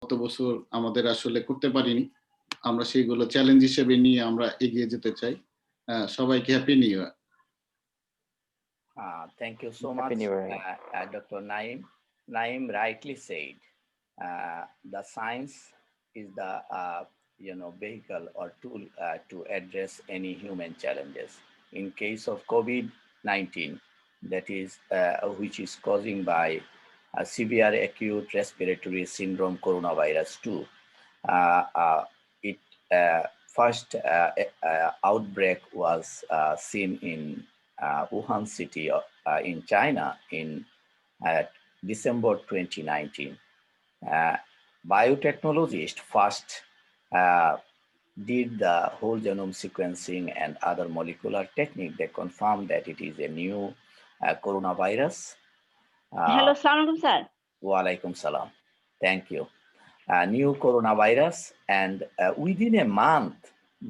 গত বছর আমাদের আসলে করতে পারিনি। আমরা সেইগুলো চ্যালেঞ্জ হিসেবে নিয়ে আমরা এগিয়ে যেতে চাই। সবাইকে happy new year. Thank you so Happy much, New Year. Dr. Naim. Naim rightly said, the science is the vehicle or tool to address any human challenges. In case of COVID-19, that is which is causing by severe acute respiratory syndrome coronavirus 2. It first outbreak was seen in Wuhan city in China in December 2019. Biotechnologists first did the whole genome sequencing and other molecular technique that confirmed that it is a new coronavirus. Hello, Assalamualaikum, sir. Walaikum salam. Thank you. New coronavirus, and within a month,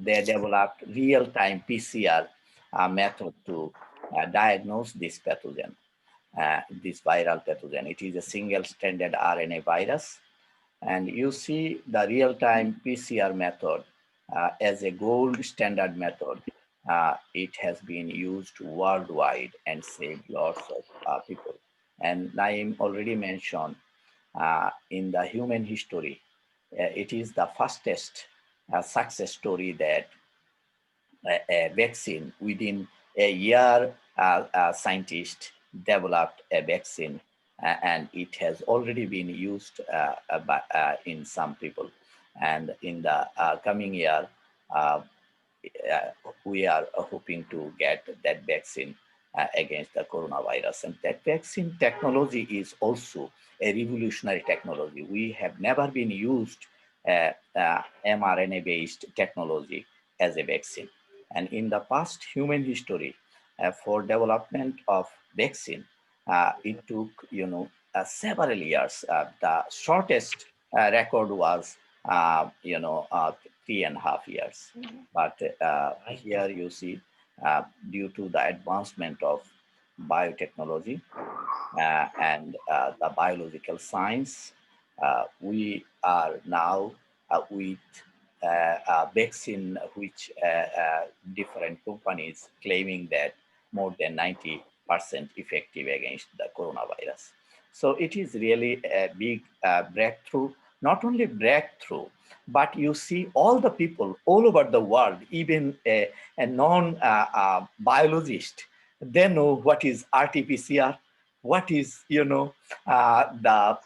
they developed real-time PCR method to diagnose this pathogen, this viral pathogen. It is a single-stranded RNA virus, and you see the real-time PCR method as a gold standard method. It has been used worldwide and saved lots of people. And Naim already mentioned in the human history, it is the fastest success story that a vaccine within a year, scientists developed a vaccine, and it has already been used in some people. And in the coming year, we are hoping to get that vaccine against the coronavirus. And that vaccine technology is also a revolutionary technology. We have never been used mRNA-based technology as a vaccine. And in the past human history, for development of vaccine, it took several years. The shortest record was 3.5 years. But here you see, due to the advancement of biotechnology and the biological science, we are now with a vaccine which different companies claiming that more than 90% effective against the coronavirus. So it is really a big breakthrough. Not only breakthrough, but you see all the people all over the world, even a non-biologist, they know what is RT-PCR, what is, the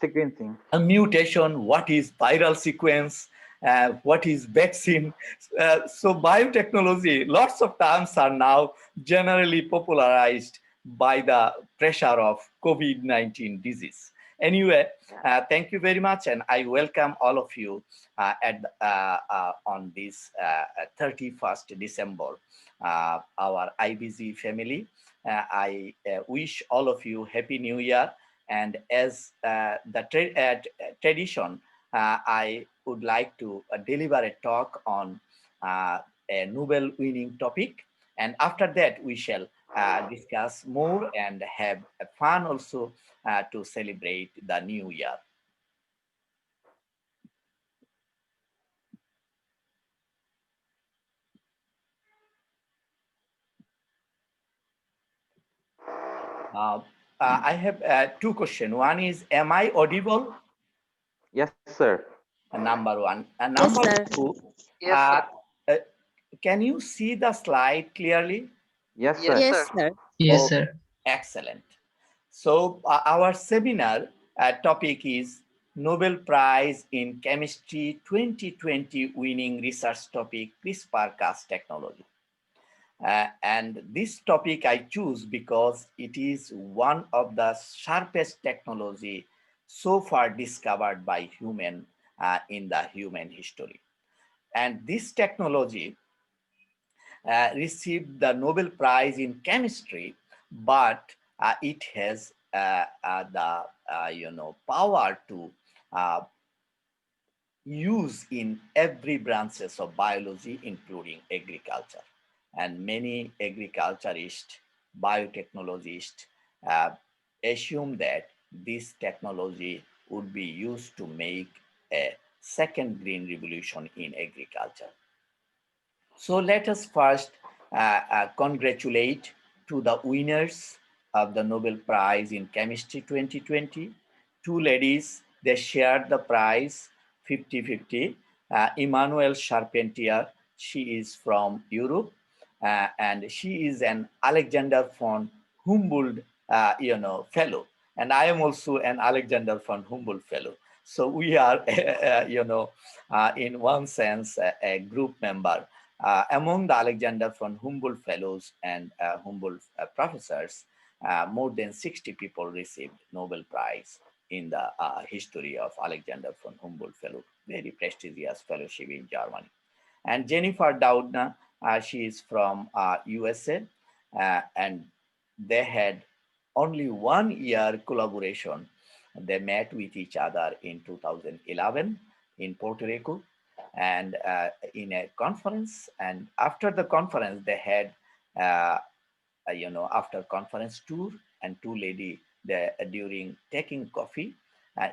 Sequencing. mutation, what is viral sequence, what is vaccine. So biotechnology, lots of terms are now generally popularized by the pressure of COVID-19 disease. Anyway, thank you very much, and I welcome all of you on this 31st December, our IBGE family. I wish all of you Happy New Year, and as the tradition, I would like to deliver a talk on a Nobel winning topic, and after that we shall discuss more and have fun also to celebrate the new year. I have two questions. One is, am I audible? Yes, sir. Number one. And number two, can you see the slide clearly? Yes, sir. Yes, sir. Yes, sir. Excellent. So our seminar topic is Nobel Prize in Chemistry 2020 winning research topic, CRISPR-Cas Technology. And this topic I choose because it is one of the sharpest technology so far discovered by human in the human history. And this technology received the Nobel Prize in Chemistry, but it has the power to use in every branches of biology, including agriculture. And many agriculturists, biotechnologists assume that this technology would be used to make a second green revolution in agriculture. So let us first congratulate to the winners of the Nobel Prize in Chemistry 2020. Two ladies, they shared the prize 50-50. Emmanuelle Charpentier, she is from Europe, and she is an Alexander von Humboldt, fellow. And I am also an Alexander von Humboldt fellow. So we are, in one sense, a group member. Among the Alexander von Humboldt fellows and Humboldt professors, more than 60 people received Nobel Prize in the history of Alexander von Humboldt Fellow, very prestigious fellowship in Germany. And Jennifer Doudna, she is from USA, and they had only 1 year collaboration. They met with each other in 2011 in Puerto Rico, and in a conference. And after the conference, they had, after conference tour, and two lady, during taking coffee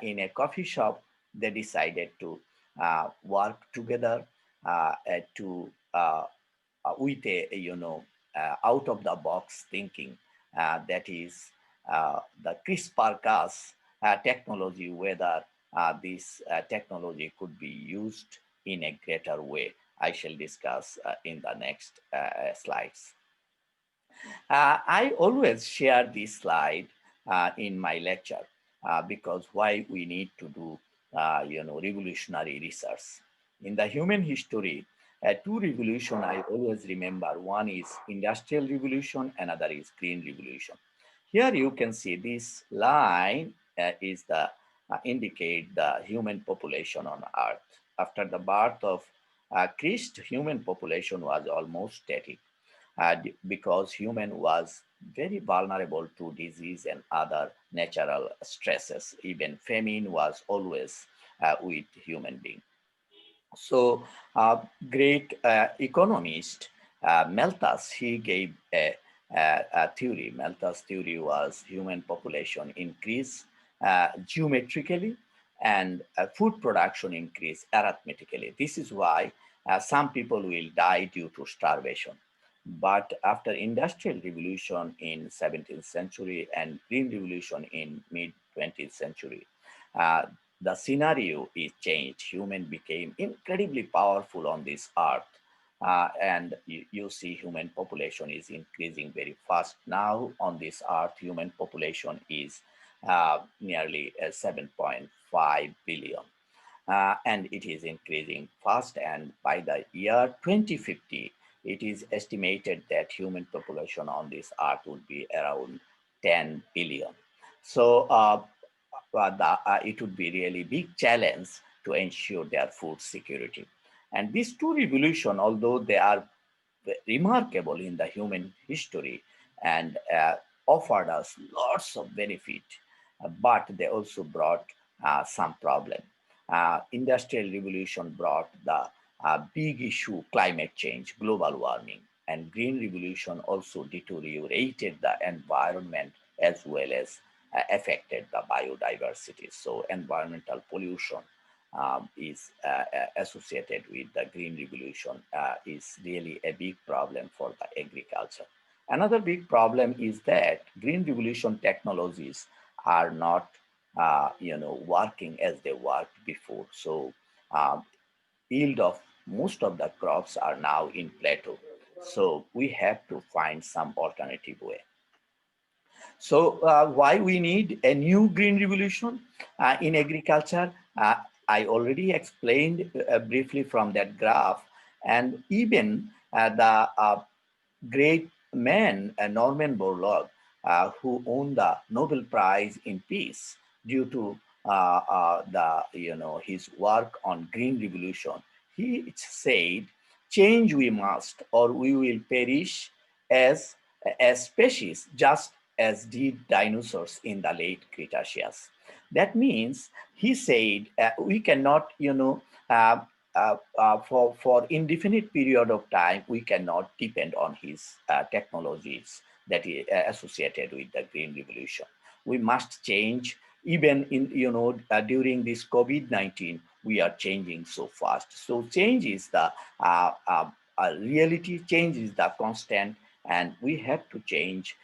in a coffee shop, they decided to work together with a, out of the box thinking, that is the CRISPR-Cas technology, whether this technology could be used in a greater way. I shall discuss in the next slides. I always share this slide in my lecture because why we need to do revolutionary research. In the human history, two revolutions I always remember. One is Industrial Revolution, another is Green Revolution. Here you can see this line is the indicate the human population on Earth. After the birth of Christ, human population was almost static because human was very vulnerable to disease and other natural stresses. Even famine was always with human being. So great economist Malthus, he gave a theory. Malthus' theory was human population increase geometrically and food production increase arithmetically. This is why some people will die due to starvation. But after Industrial Revolution in 17th century and Green Revolution in mid 20th century, the scenario is changed. Human became incredibly powerful on this earth. And you see human population is increasing very fast. Now on this earth, human population is nearly 7.5 billion. And it is increasing fast. And by the year 2050, it is estimated that human population on this earth would be around 10 billion. So it would be really big challenge to ensure their food security. And these two revolutions, although they are remarkable in the human history and offered us lots of benefit, but they also brought some problem. Industrial Revolution brought the big issue, climate change, global warming, and Green Revolution also deteriorated the environment as well as affected the biodiversity. So environmental pollution is associated with the Green Revolution is really a big problem for the agriculture. Another big problem is that Green Revolution technologies are not working as they worked before. So yield of most of the crops are now in plateau. So we have to find some alternative way. So why we need a new Green Revolution in agriculture? I already explained briefly from that graph, and even the great man, Norman Borlaug, who won the Nobel Prize in Peace due to his work on Green Revolution, he said, "Change we must, or we will perish as a species, just as did dinosaurs in the late Cretaceous." That means he said we cannot, for indefinite period of time, we cannot depend on his technologies that is associated with the Green Revolution. We must change. Even in during this COVID-19, we are changing so fast. So change is the reality, change is the constant, and we have to change,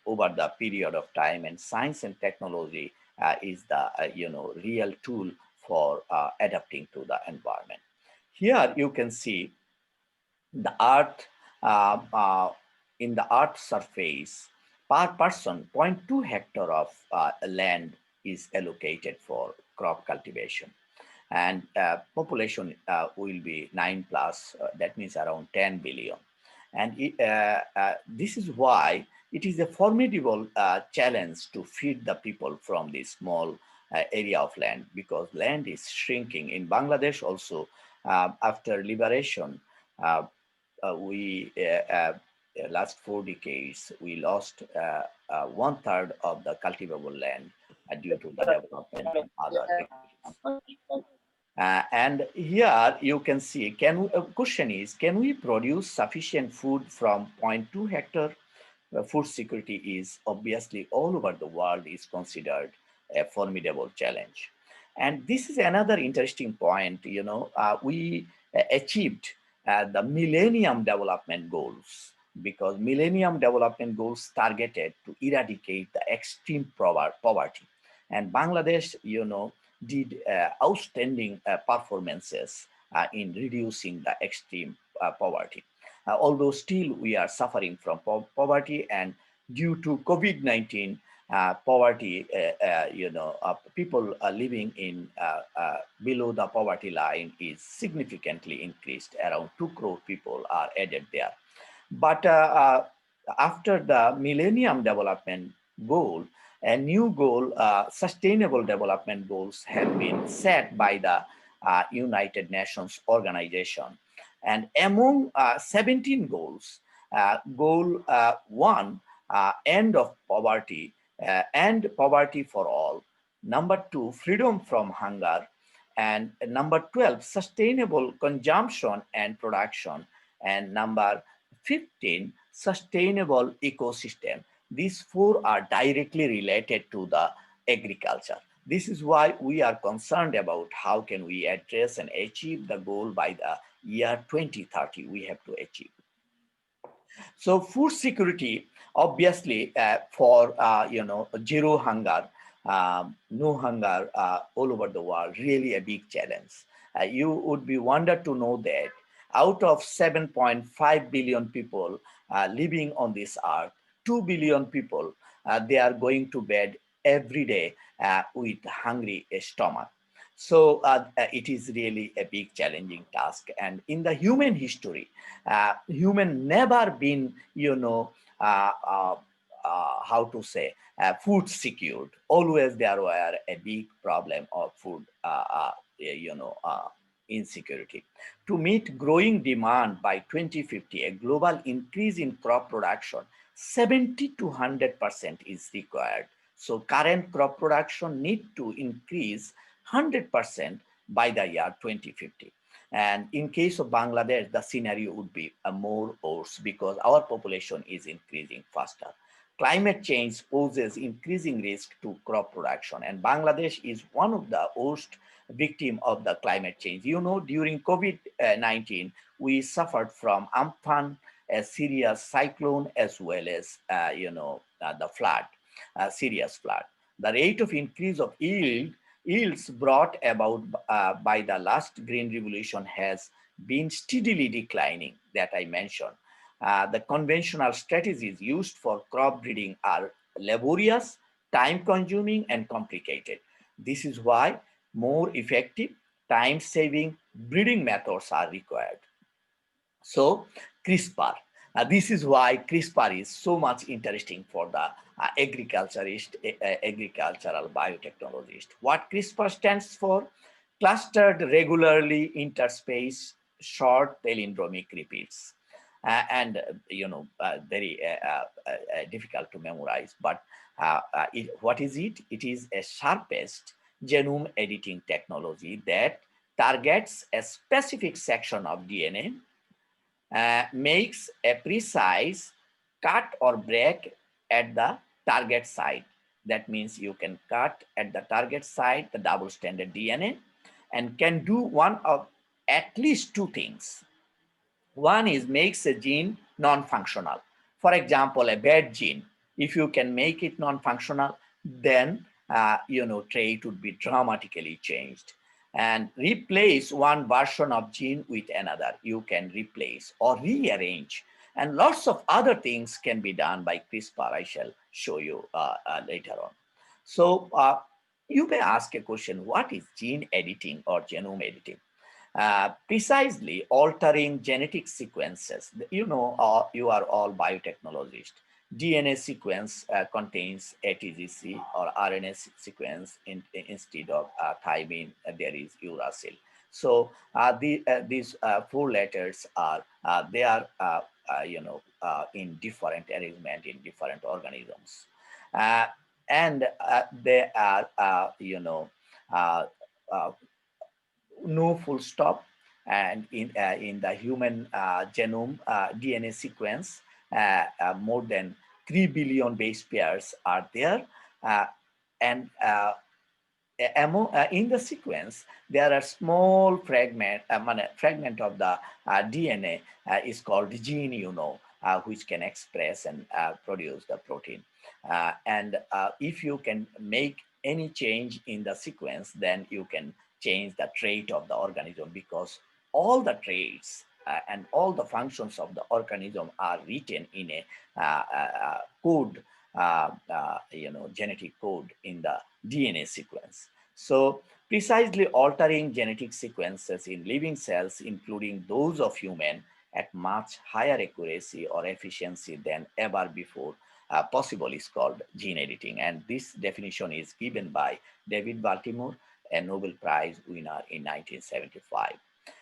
over the period of time. And science and technology is the real tool for adapting to the environment. Here you can see the earth, in the earth surface, per person 0.2 hectare of land is allocated for crop cultivation, and population will be 9 plus, that means around 10 billion. And this is why it is a formidable challenge to feed the people from this small area of land, because land is shrinking. In Bangladesh also, after liberation, we last 4 decades, we lost 1/3 of the cultivable land due to the development and other activities. And here you can see, question is, can we produce sufficient food from 0.2 hectare? Food security is obviously all over the world is considered a formidable challenge. And this is another interesting point. We achieved the Millennium Development Goals, because Millennium Development Goals targeted to eradicate the extreme poverty. And Bangladesh, did outstanding performances in reducing the extreme poverty. Although still we are suffering from poverty, and due to COVID-19, poverty, people living in below the poverty line is significantly increased. Around 2 crore people are added there. But after the Millennium Development Goal, a new goal, sustainable development goals, have been set by the United Nations organization. And among 17 goals, goal 1, end of poverty, and poverty for all. Number 2, freedom from hunger. And number 12, sustainable consumption and production. And number 15, sustainable ecosystem. These 4 are directly related to the agriculture. This is why we are concerned about how can we address and achieve the goal by the year 2030 we have to achieve. So food security, obviously, for zero hunger, no hunger all over the world, really a big challenge. You would be wondered to know that out of 7.5 billion people living on this earth, 2 billion people, they are going to bed every day with hungry stomach. So it is really a big challenging task. And in the human history, human never been, how to say, food secured. Always there were a big problem of food, insecurity. To meet growing demand by 2050, a global increase in crop production, 70 to 100% is required. So current crop production need to increase 100% by the year 2050. And in case of Bangladesh, the scenario would be more worse because our population is increasing faster. Climate change poses increasing risk to crop production, and Bangladesh is one of the worst victims of the climate change. During COVID-19, we suffered from Amphan, a serious cyclone, as well as, the flood, serious flood. The rate of increase of yields brought about by the last green revolution has been steadily declining, that I mentioned. The conventional strategies used for crop breeding are laborious, time-consuming, and complicated. This is why more effective, time-saving breeding methods are required. So CRISPR. This is why CRISPR is so much interesting for the agricultural biotechnologist. What CRISPR stands for? Clustered regularly interspaced short palindromic repeats. Very difficult to memorize, but what is it? It is a sharpest genome editing technology that targets a specific section of DNA, makes a precise cut or break at the target site, That means you can cut at the target site the double-stranded DNA and can do one of at least two things. One is makes a gene non-functional. For example, a bad gene, if you can make it non-functional, then trait would be dramatically changed. And replace one version of gene with another. You can replace or rearrange. And lots of other things can be done by CRISPR. I shall show you later on. So you may ask a question, what is gene editing or genome editing? Precisely altering genetic sequences. You know, you are all biotechnologists. DNA sequence contains ATGC or RNA sequence instead of thymine, there is uracil. So these four letters are in different arrangement in different organisms, and they are no full stop. And in the human genome DNA sequence, more than 3 billion base pairs are there. And in the sequence, there are small fragment of the DNA is called gene, which can express and produce the protein. And if you can make any change in the sequence, then you can change the trait of the organism, because all the traits and all the functions of the organism are written in a code, genetic code in the DNA sequence. So precisely altering genetic sequences in living cells, including those of human, at much higher accuracy or efficiency than ever before possible is called gene editing. And this definition is given by David Baltimore, a Nobel Prize winner in 1975.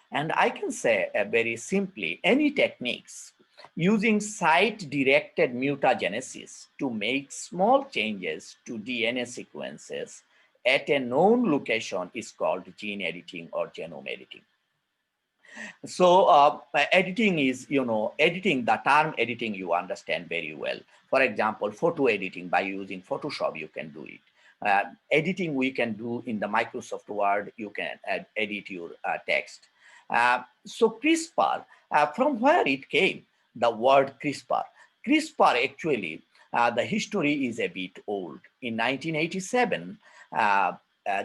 And I can say very simply, any techniques using site-directed mutagenesis to make small changes to DNA sequences at a known location is called gene editing or genome editing. So editing is, editing, the term editing you understand very well. For example, photo editing, by using Photoshop, you can do it. Editing we can do in the Microsoft Word, you can edit your text. So CRISPR, from where it came, the word CRISPR. CRISPR actually, the history is a bit old. In 1987,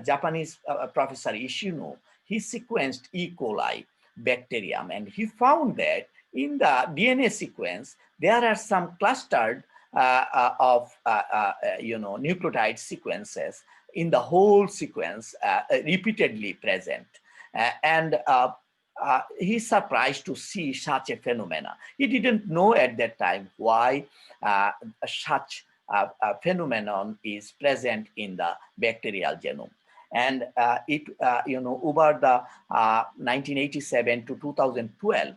Japanese Professor Ishino, he sequenced E. coli bacterium, and he found that in the DNA sequence, there are some clustered of nucleotide sequences in the whole sequence, repeatedly present. And he's surprised to see such a phenomena. He didn't know at that time why such a phenomenon is present in the bacterial genome. And over the 1987 to 2012,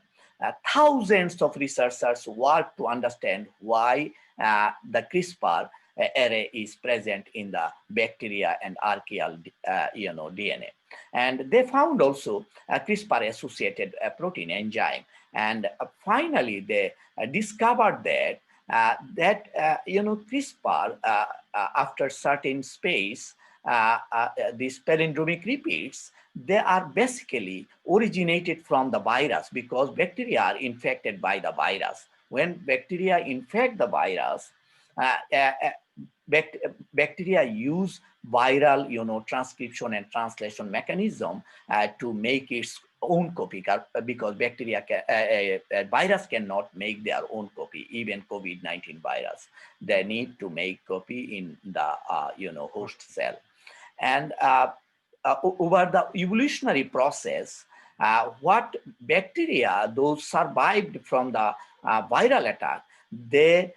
thousands of researchers worked to understand why the CRISPR array is present in the bacteria and archaeal DNA. And they found also a CRISPR-associated protein enzyme. And finally, they discovered that CRISPR, after certain space, these palindromic repeats, they are basically originated from the virus, because bacteria are infected by the virus. When bacteria infect the virus, bacteria use viral, transcription and translation mechanism to make its own copy, because bacteria virus cannot make their own copy. Even COVID-19 virus, they need to make copy in the host cell. And over the evolutionary process, what bacteria, those survived from the viral attack, they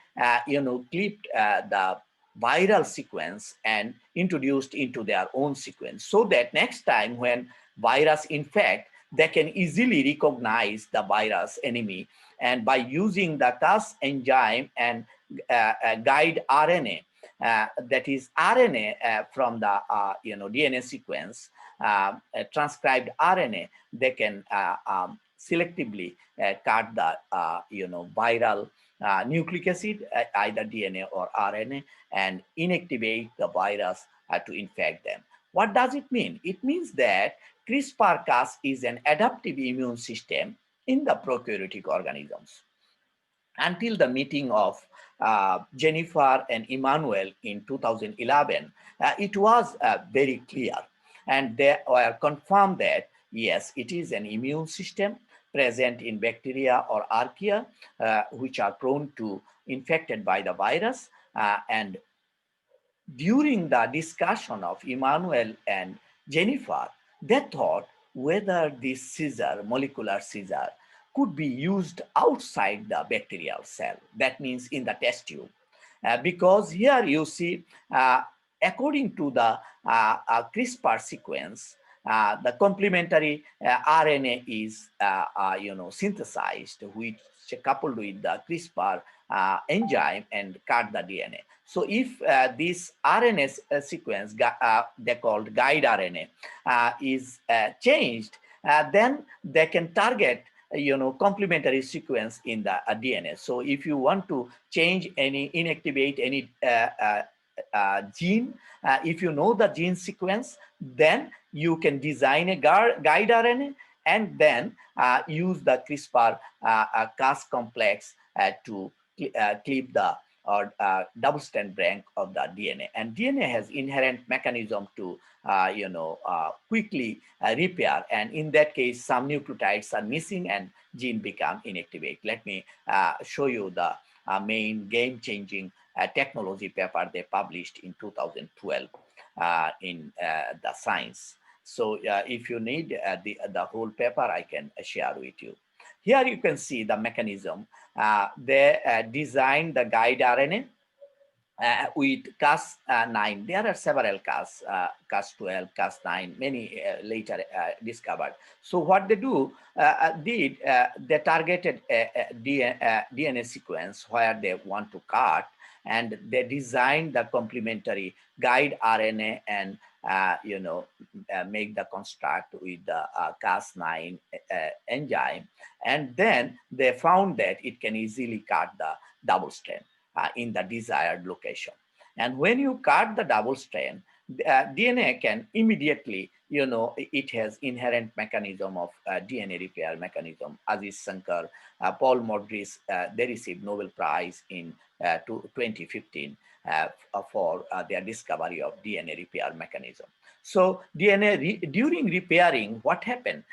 clipped the viral sequence and introduced into their own sequence, so that next time when virus infect, they can easily recognize the virus enemy. And by using the Cas enzyme and guide RNA, that is RNA from the DNA sequence, transcribed RNA, they can selectively cut the viral nucleic acid, either DNA or RNA, and inactivate the virus to infect them. What does it mean? It means that CRISPR-Cas is an adaptive immune system in the prokaryotic organisms. Until the meeting of Jennifer and Emmanuel in 2011, it was very clear. And they were confirmed that, yes, it is an immune system present in bacteria or archaea, which are prone to infected by the virus. And during the discussion of Emmanuel and Jennifer, they thought whether this scissor, molecular scissor, could be used outside the bacterial cell. That means in the test tube. Because here you see, according to the CRISPR sequence, the complementary RNA is synthesized, which coupled with the CRISPR enzyme and cut the DNA. So if this RNA sequence, they called guide RNA, is changed, then they can target complementary sequence in the DNA. So if you want to change any, inactivate any gene, if you know the gene sequence, then you can design a guide RNA and then use the CRISPR-Cas complex to clip the double-strand break of the DNA. And DNA has inherent mechanism to quickly repair. And in that case, some nucleotides are missing and gene become inactivate. Let me show you the main game-changing technology paper they published in 2012 in the Science. So if you need the whole paper, I can share with you. Here you can see the mechanism. They designed the guide RNA with Cas9. There are several Cas12, Cas9, many later discovered. So what they they targeted a DNA sequence where they want to cut, and they designed the complementary guide RNA and make the construct with the Cas9 enzyme. And then they found that it can easily cut the double strand in the desired location. And when you cut the double strand, DNA can immediately, it has inherent mechanism of DNA repair mechanism. Aziz Shankar, Paul Modris, they received Nobel Prize in 2015 for their discovery of DNA repair mechanism. So DNA, during repairing, what happened?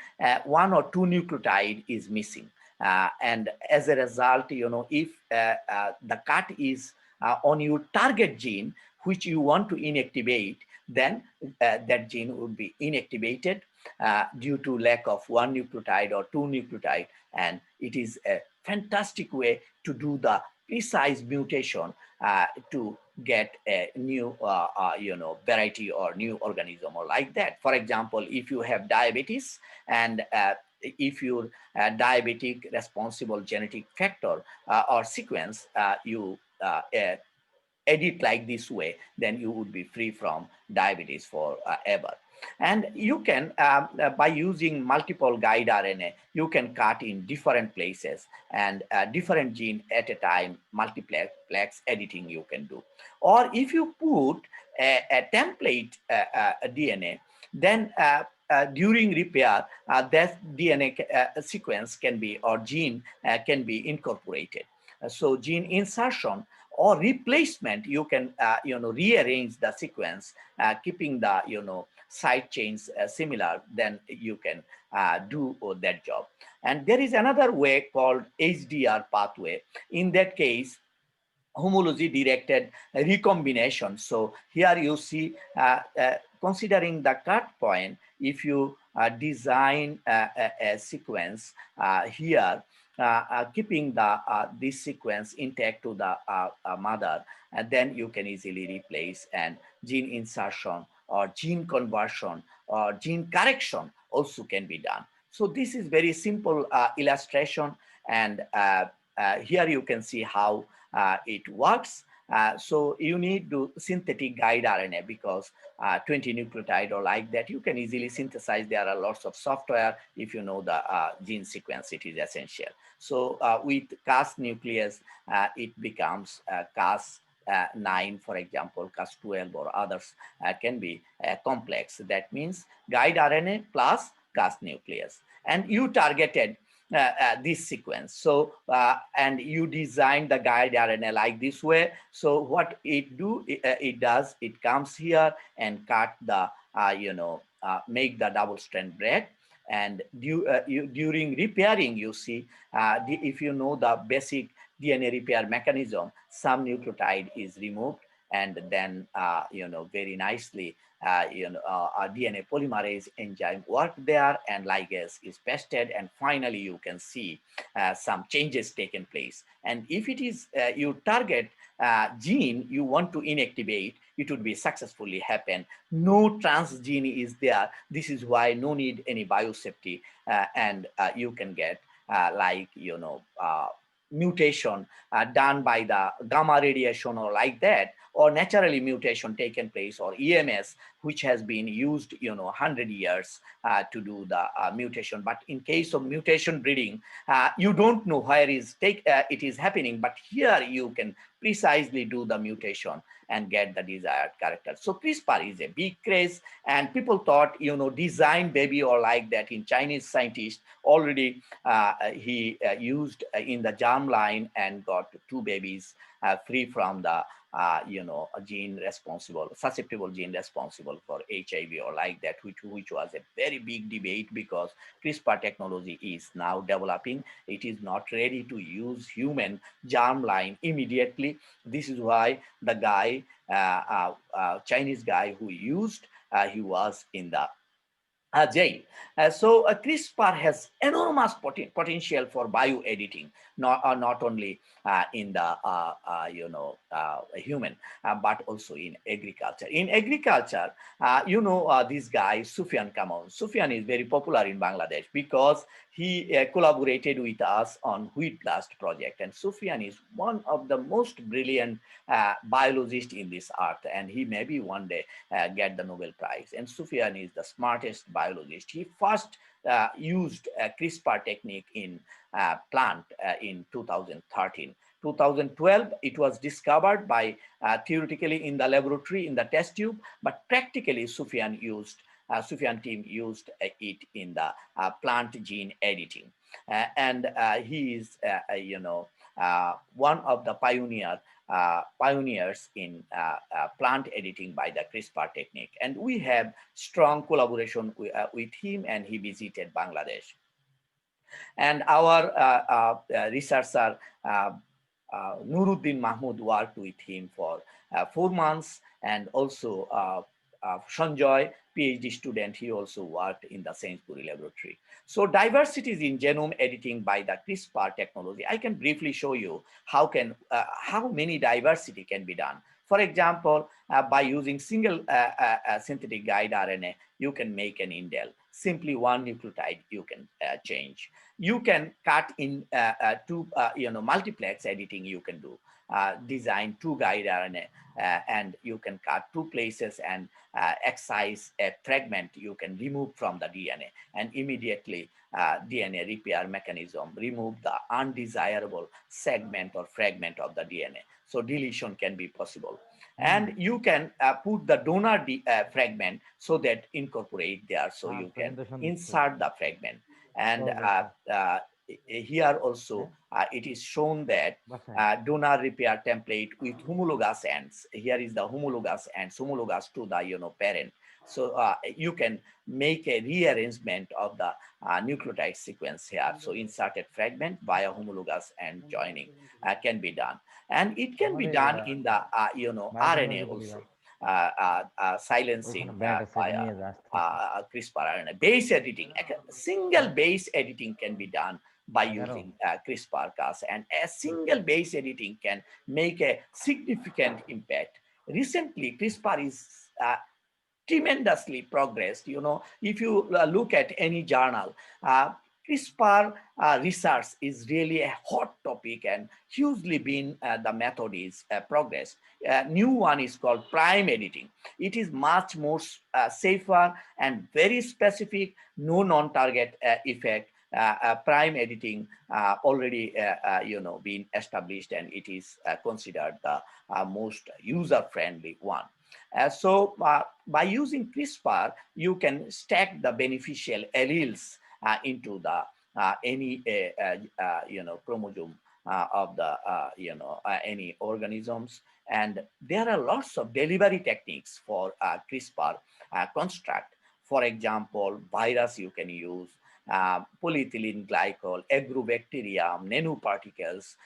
One or two nucleotide is missing. And as a result, if the cut is on your target gene, which you want to inactivate, then that gene would be inactivated due to lack of one nucleotide or two nucleotide. And it is a fantastic way to do the precise mutation to get a new variety or new organism or like that. For example, if you have diabetes and if your diabetic responsible genetic factor or sequence you edit like this way, then you would be free from diabetes forever. And you can, by using multiple guide RNA, you can cut in different places and different gene at a time, multiplex editing you can do. Or if you put a template DNA, then during repair, that DNA sequence can be, or gene can be incorporated. So gene insertion or replacement, you can rearrange the sequence, keeping the side chains similar, then you can do that job. And there is another way called HDR pathway. In that case, homology directed recombination. So here you see, considering the cut point, if you design a sequence here, keeping this sequence intact to the mother, and then you can easily replace, and gene insertion or gene conversion or gene correction also can be done. So this is very simple illustration, and here you can see how it works. So you need to synthetic guide RNA because 20 nucleotide or like that, you can easily synthesize. There are lots of software. If you know the gene sequence, it is essential. So with Cas nucleus, it becomes Cas 9, for example, Cas 12 or others can be complex. That means guide RNA plus Cas nucleus. And you targeted this sequence. So, and you design the guide RNA like this way. So what it does, it comes here and cut the, make the double strand break. And during repairing, you see, if you know the basic DNA repair mechanism, some nucleotide is removed and then, very nicely, a DNA polymerase enzyme work there and ligase is pasted, and finally you can see some changes taken place. And if it is you target gene you want to inactivate, it would be successfully happen. No transgene is there. This is why no need any biosafety, and you can get mutation done by the gamma radiation or like that, or naturally mutation taken place, or EMS, which has been used 100 years to do the mutation. But in case of mutation breeding, you don't know where it is happening, but here you can precisely do the mutation and get the desired character. So CRISPR is a big craze, and people thought design baby or like that. In Chinese scientist already he used in the germline and got 2 babies free from the susceptible gene responsible for HIV or like that, which was a very big debate, because CRISPR technology is now developing. It is not ready to use human germline immediately. This is why the guy, Chinese guy who used, he was in the jail. So CRISPR has enormous potential for bioediting, not only in the human, but also in agriculture. In agriculture, this guy Sufyan Kamon. Sufyan is very popular in Bangladesh because he collaborated with us on wheat blast project, and Sufyan is one of the most brilliant biologists in this earth, and he maybe one day get the Nobel Prize. And Sufyan is the smartest biologist. He first used CRISPR technique in plant in 2013. 2012, it was discovered by theoretically in the laboratory in the test tube, but practically Sufyan team used it in the plant gene editing, and he is one of the pioneers in plant editing by the CRISPR technique. And we have strong collaboration with him, and he visited Bangladesh. And our researcher Nuruddin Mahmood worked with him for 4 months, and also Sanjoy, PhD student, he also worked in the Sainsbury laboratory. So diversities in genome editing by the CRISPR technology. I can briefly show you how many diversity can be done. For example, by using single synthetic guide RNA, you can make an indel. Simply one nucleotide you can change. You can cut in two, multiplex editing you can do. Design 2 guide RNA, and you can cut 2 places and excise a fragment you can remove from the DNA, and immediately DNA repair mechanism remove the undesirable segment or fragment of the DNA. So deletion can be possible. And you can put the donor fragment so that incorporate there, so you can insert the fragment. And here also it is shown that donor repair template with homologous ends. Here is the homologous ends, homologous to the parent. So you can make a rearrangement of the nucleotide sequence here. So inserted fragment via homologous end joining can be done, and it can be done in the RNA also. Silencing via CRISPR RNA. Base editing, single base editing can be done by using CRISPR-Cas, and a single base editing can make a significant impact. Recently, CRISPR is tremendously progressed. If you look at any journal, CRISPR research is really a hot topic and hugely been the method is progress. New one is called prime editing. It is much more safer and very specific, no non-target effect. Prime editing already been established, and it is considered the most user-friendly one. So by using CRISPR, you can stack the beneficial alleles into the any chromosome of the any organisms, and there are lots of delivery techniques for CRISPR construct. For example, virus you can use, polyethylene glycol, agrobacterium, nanoparticles,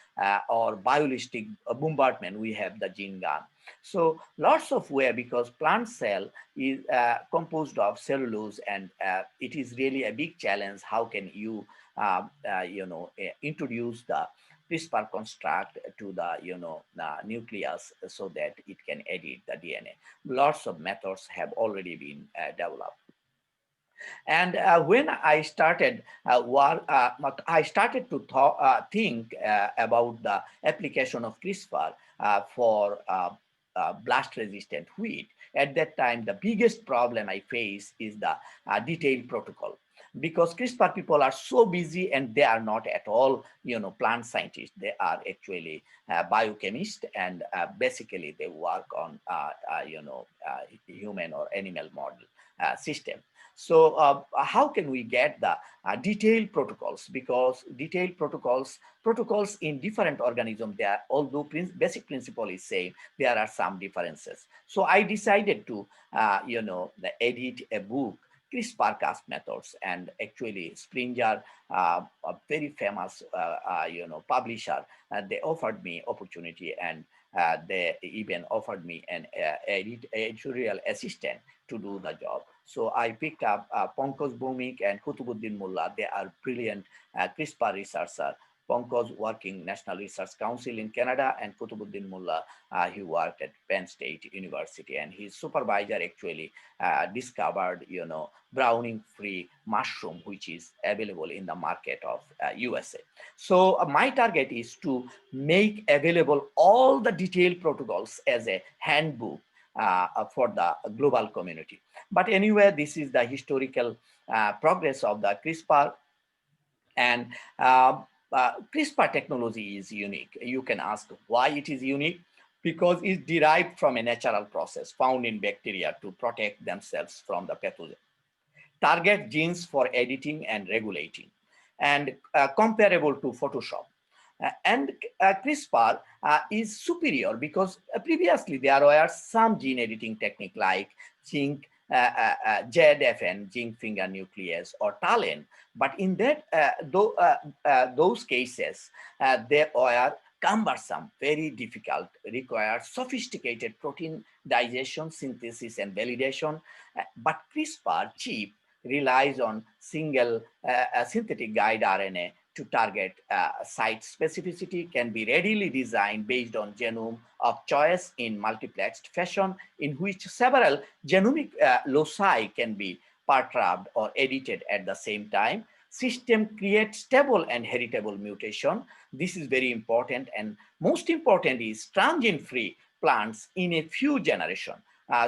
or biolistic bombardment. We have the gene gun. So lots of way, because plant cell is composed of cellulose, and it is really a big challenge. How can you introduce the CRISPR construct to the nucleus so that it can edit the DNA? Lots of methods have already been developed. And when I started I started to think about the application of CRISPR for blast-resistant wheat. At that time, the biggest problem I face is the detailed protocol, because CRISPR people are so busy and they are not at all, plant scientists. They are actually biochemists, and basically they work on, human or animal model system. So how can we get the detailed protocols? Because detailed protocols in different organisms, they are, although basic principle is same, there are some differences. So I decided to, edit a book, CRISPR-Cas methods, and actually Springer, a very famous, publisher, they offered me opportunity, and they even offered me an editorial assistant to do the job. So I picked up Pankaj Bhumik and Kutubuddin Mullah. They are brilliant CRISPR researchers. Pankaj working National Research Council in Canada, and Kutubuddin Mullah, he worked at Penn State University, and his supervisor actually discovered, browning-free mushroom, which is available in the market of USA. So my target is to make available all the detailed protocols as a handbook for the global community. But anyway, this is the historical progress of the CRISPR. And CRISPR technology is unique. You can ask why it is unique. Because it's derived from a natural process found in bacteria to protect themselves from the pathogen. Target genes for editing and regulating, and comparable to Photoshop. And CRISPR is superior because previously there were some gene editing technique like zinc, ZFN, zinc finger nuclease, or TALEN. But in that those cases, they were cumbersome, very difficult, require sophisticated protein digestion, synthesis, and validation. But CRISPR, cheap, relies on single synthetic guide RNA to target site specificity, can be readily designed based on genome of choice in multiplexed fashion, in which several genomic loci can be perturbed or edited at the same time. System creates stable and heritable mutation. This is very important, and most important is transgene-free plants in a few generations.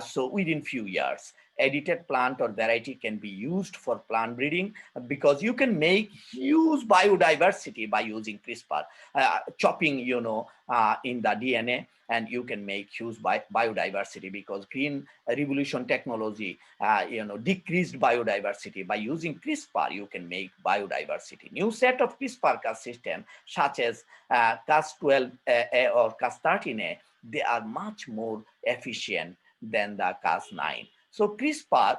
So within few years, edited plant or variety can be used for plant breeding, because you can make huge biodiversity by using CRISPR, chopping, in the DNA, and you can make huge biodiversity, because green revolution technology, decreased biodiversity. By using CRISPR, you can make biodiversity. New set of CRISPR-Cas system, such as Cas12a or Cas13a, they are much more efficient than the Cas9. So CRISPR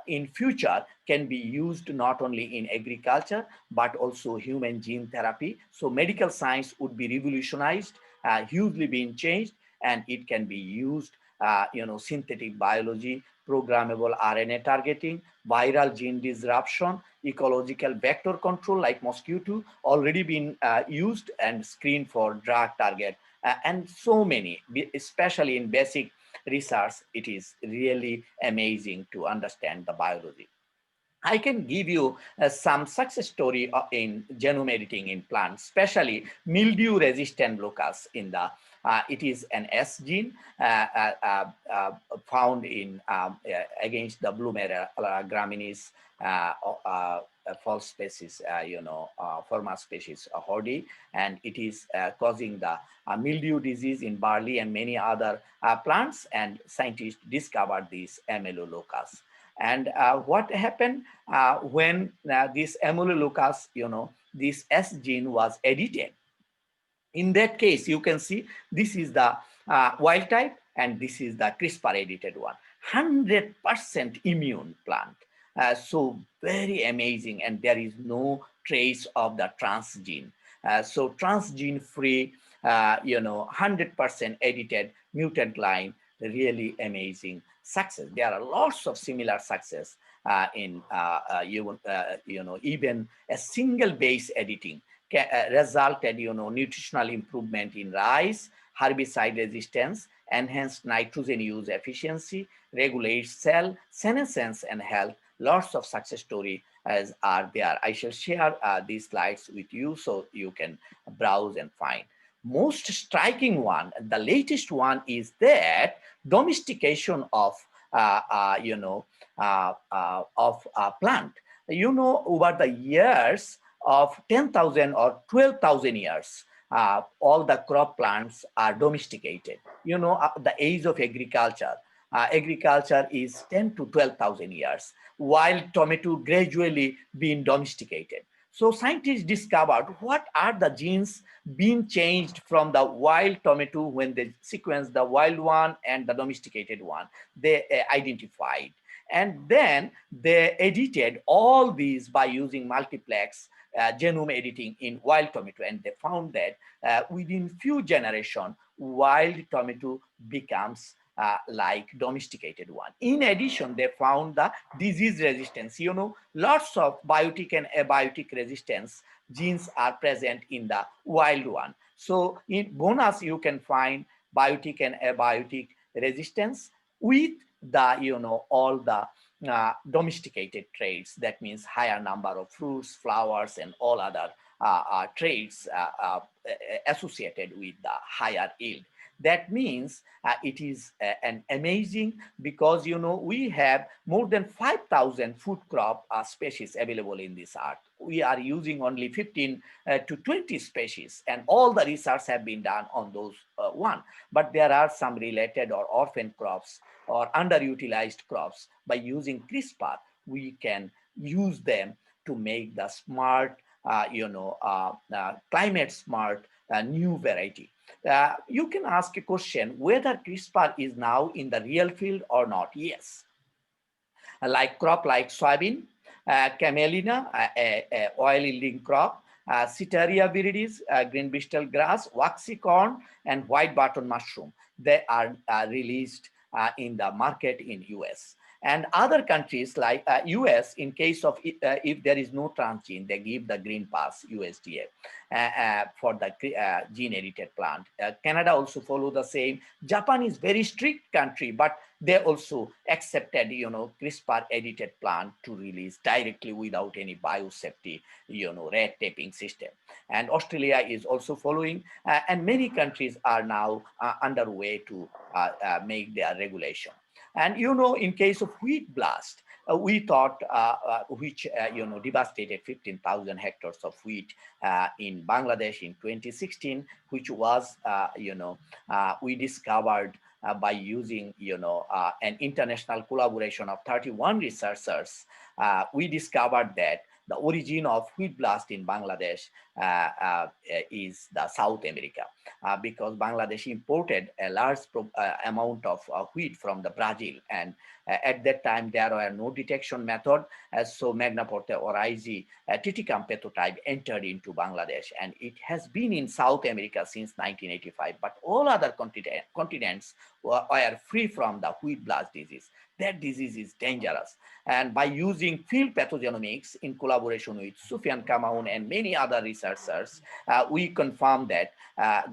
in future can be used not only in agriculture, but also human gene therapy. So medical science would be revolutionized, hugely being changed, and it can be used, synthetic biology, programmable RNA targeting, viral gene disruption, ecological vector control like mosquito, already been used and screened for drug target, and so many, especially in basic research. It is really amazing to understand the biology. I can give you some success story in genome editing in plants, especially mildew-resistant locus. It is an S gene found in against the Blumera graminis false species, forma species Hordi, and it is causing the mildew disease in barley and many other plants. And scientists discovered this MLO locus. And what happened when this amyloid, this S gene was edited? In that case, you can see this is the wild type and this is the CRISPR edited one. 100% immune plant. So very amazing, and there is no trace of the transgene. So transgene free, 100% edited mutant line, really amazing success. There are lots of similar success in even a single base editing resulted nutritional improvement in rice, herbicide resistance, enhanced nitrogen use efficiency, regulates cell senescence and health. Lots of success story are there. I shall share these slides with you so you can browse and find. Most striking one, the latest one, is that domestication of plant. Over the years of 10,000 or 12,000 years, all the crop plants are domesticated. The age of agriculture. Agriculture is 10 to 12,000 years, while tomato gradually being domesticated. So scientists discovered what are the genes being changed from the wild tomato when they sequenced the wild one and the domesticated one. They identified. And then they edited all these by using multiplex genome editing in wild tomato. And they found that within few generations, wild tomato becomes like domesticated one. In addition, they found the disease resistance. Lots of biotic and abiotic resistance genes are present in the wild one. So in bonus, you can find biotic and abiotic resistance with the, all the domesticated traits. That means higher number of fruits, flowers, and all other traits associated with the higher yield. That means it is an amazing, because we have more than 5,000 food crop species available in this earth. We are using only 15 to 20 species, and all the research have been done on those one. But there are some related or orphan crops or underutilized crops. By using CRISPR, we can use them to make the smart, climate smart new variety. You can ask a question whether CRISPR is now in the real field or not. Yes. Like crop like soybean, camelina, oil yielding crop, Sitaria viridis, green bristle grass, waxy corn, and white button mushroom. They are released in the market in US. And other countries like US, in case of if there is no transgene, they give the green pass, USDA, for the gene edited plant. Canada also follow the same. Japan is very strict country, but they also accepted, CRISPR edited plant to release directly without any biosafety, red taping system. And Australia is also following, and many countries are now underway to make their regulation. And in case of wheat blast, we thought, which devastated 15,000 hectares of wheat in Bangladesh in 2016, which was we discovered by using an international collaboration of 31 researchers. We discovered that the origin of wheat blast in Bangladesh is the South America, because Bangladesh imported a large amount of wheat from the Brazil, and at that time there were no detection method, so Magnaporte orizi Titicum pathotype entered into Bangladesh, and it has been in South America since 1985, but all other continents were free from the wheat blast disease. That disease is dangerous. And by using field pathogenomics in collaboration with Sufyan Kamaun and many other researchers, we confirmed that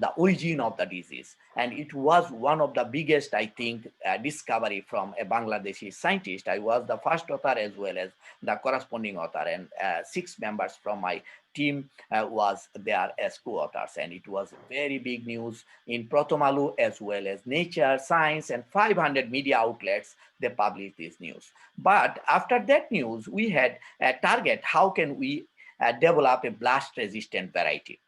the origin of the disease. and it was one of the biggest, I think, discovery from a Bangladeshi scientist. I was the first author as well as the corresponding author, and 6 members from my team was there as co-authors, and it was very big news in Protomalu as well as Nature, Science, and 500 media outlets. They published this news. But after that news, we had a target: how can we develop a blast-resistant variety?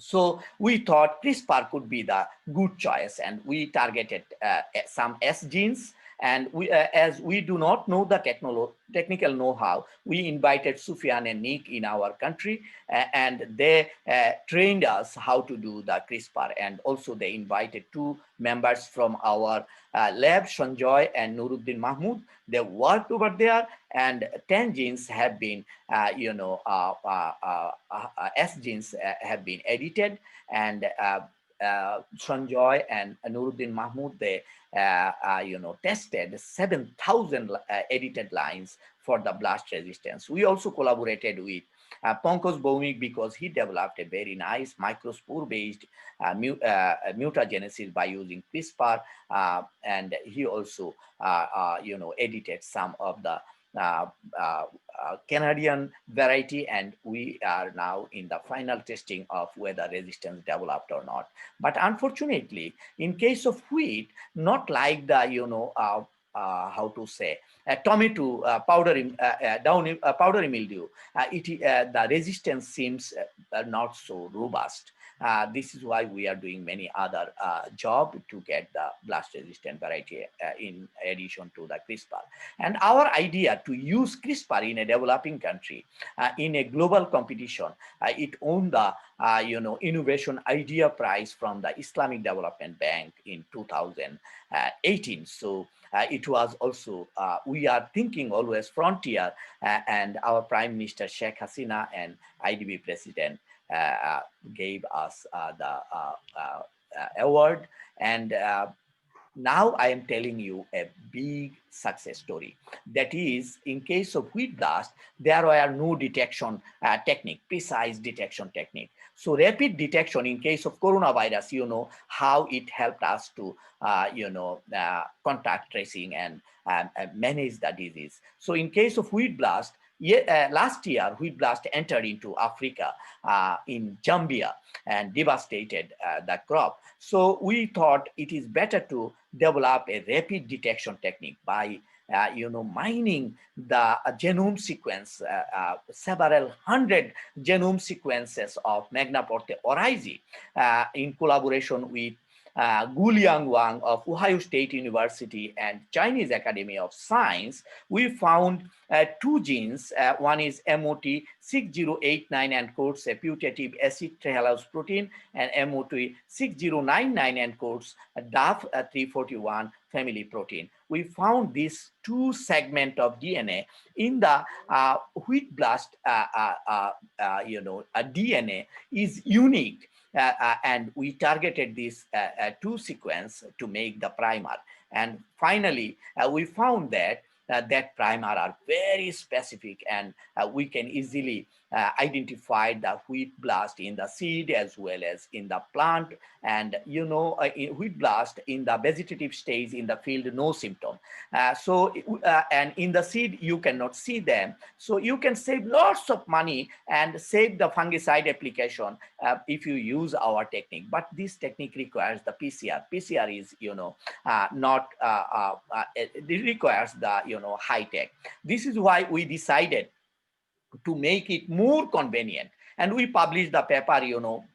So we thought CRISPR could be the good choice, and we targeted some S genes. And we, as we do not know the technical know-how, we invited Sufyan and Nick in our country, and they trained us how to do the CRISPR. And also they invited 2 members from our lab, Sanjoy and Nuruddin Mahmood. They worked over there, and 10 genes have been, S genes have been edited, and Sanjoy and Nuruddin Mahmood, they tested 7,000 edited lines for the blast resistance. We also collaborated with Pankaj Bhaumik, because he developed a very nice microspore-based mutagenesis by using CRISPR, and he also, edited some of the Canadian variety, and we are now in the final testing of whether resistance developed or not. But unfortunately, in case of wheat, not like the tomato powdery mildew, the resistance seems not so robust. This is why we are doing many other job to get the blast resistant variety in addition to the CRISPR. And our idea to use CRISPR in a developing country in a global competition, it won the Innovation Idea Prize from the Islamic Development Bank in 2018. So it was also, we are thinking always frontier, and our Prime Minister Sheikh Hasina and IDB President gave us the award. And now I am telling you a big success story. That is, in case of wheat blast, there were no detection technique, precise detection technique. So rapid detection in case of coronavirus, how it helped us to, contact tracing and manage the disease. So in case of wheat blast, last year, wheat blast entered into Africa in Zambia and devastated the crop. So we thought it is better to develop a rapid detection technique by mining the genome sequence, several hundred genome sequences of Magna Porte Orizi, in collaboration with Guliang Wang of Ohio State University and Chinese Academy of Science. We found 2 genes. One is MOT 6089 encodes a putative acid trehalose protein, and MOT 6099 encodes a DAF 341 family protein. We found these 2 segments of DNA in the wheat blast. DNA is unique. And we targeted this 2 sequence to make the primer. And finally, we found that that primer are very specific, and we can easily identify the wheat blast in the seed as well as in the plant. And in wheat blast in the vegetative stage in the field, no symptom. And in the seed, you cannot see them. So you can save lots of money and save the fungicide application if you use our technique. But this technique requires the PCR. PCR is, not, it requires the, high tech. This is why we decided to make it more convenient. And we published the paper,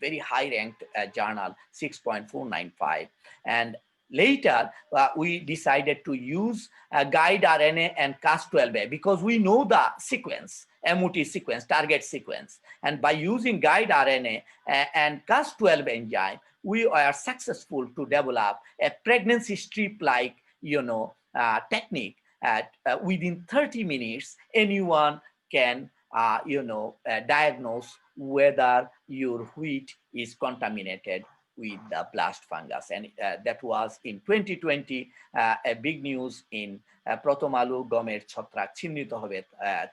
very high ranked journal, 6.495. And later, we decided to use guide RNA and Cas12a because we know the sequence, MOT sequence, target sequence. And by using guide RNA and Cas12 enzyme, we are successful to develop a pregnancy strip-like, technique. Within 30 minutes, anyone can diagnose whether your wheat is contaminated with the blast fungus. And that was in 2020, a big news in Protomalu Gomer Chotrak Chinnito Hobe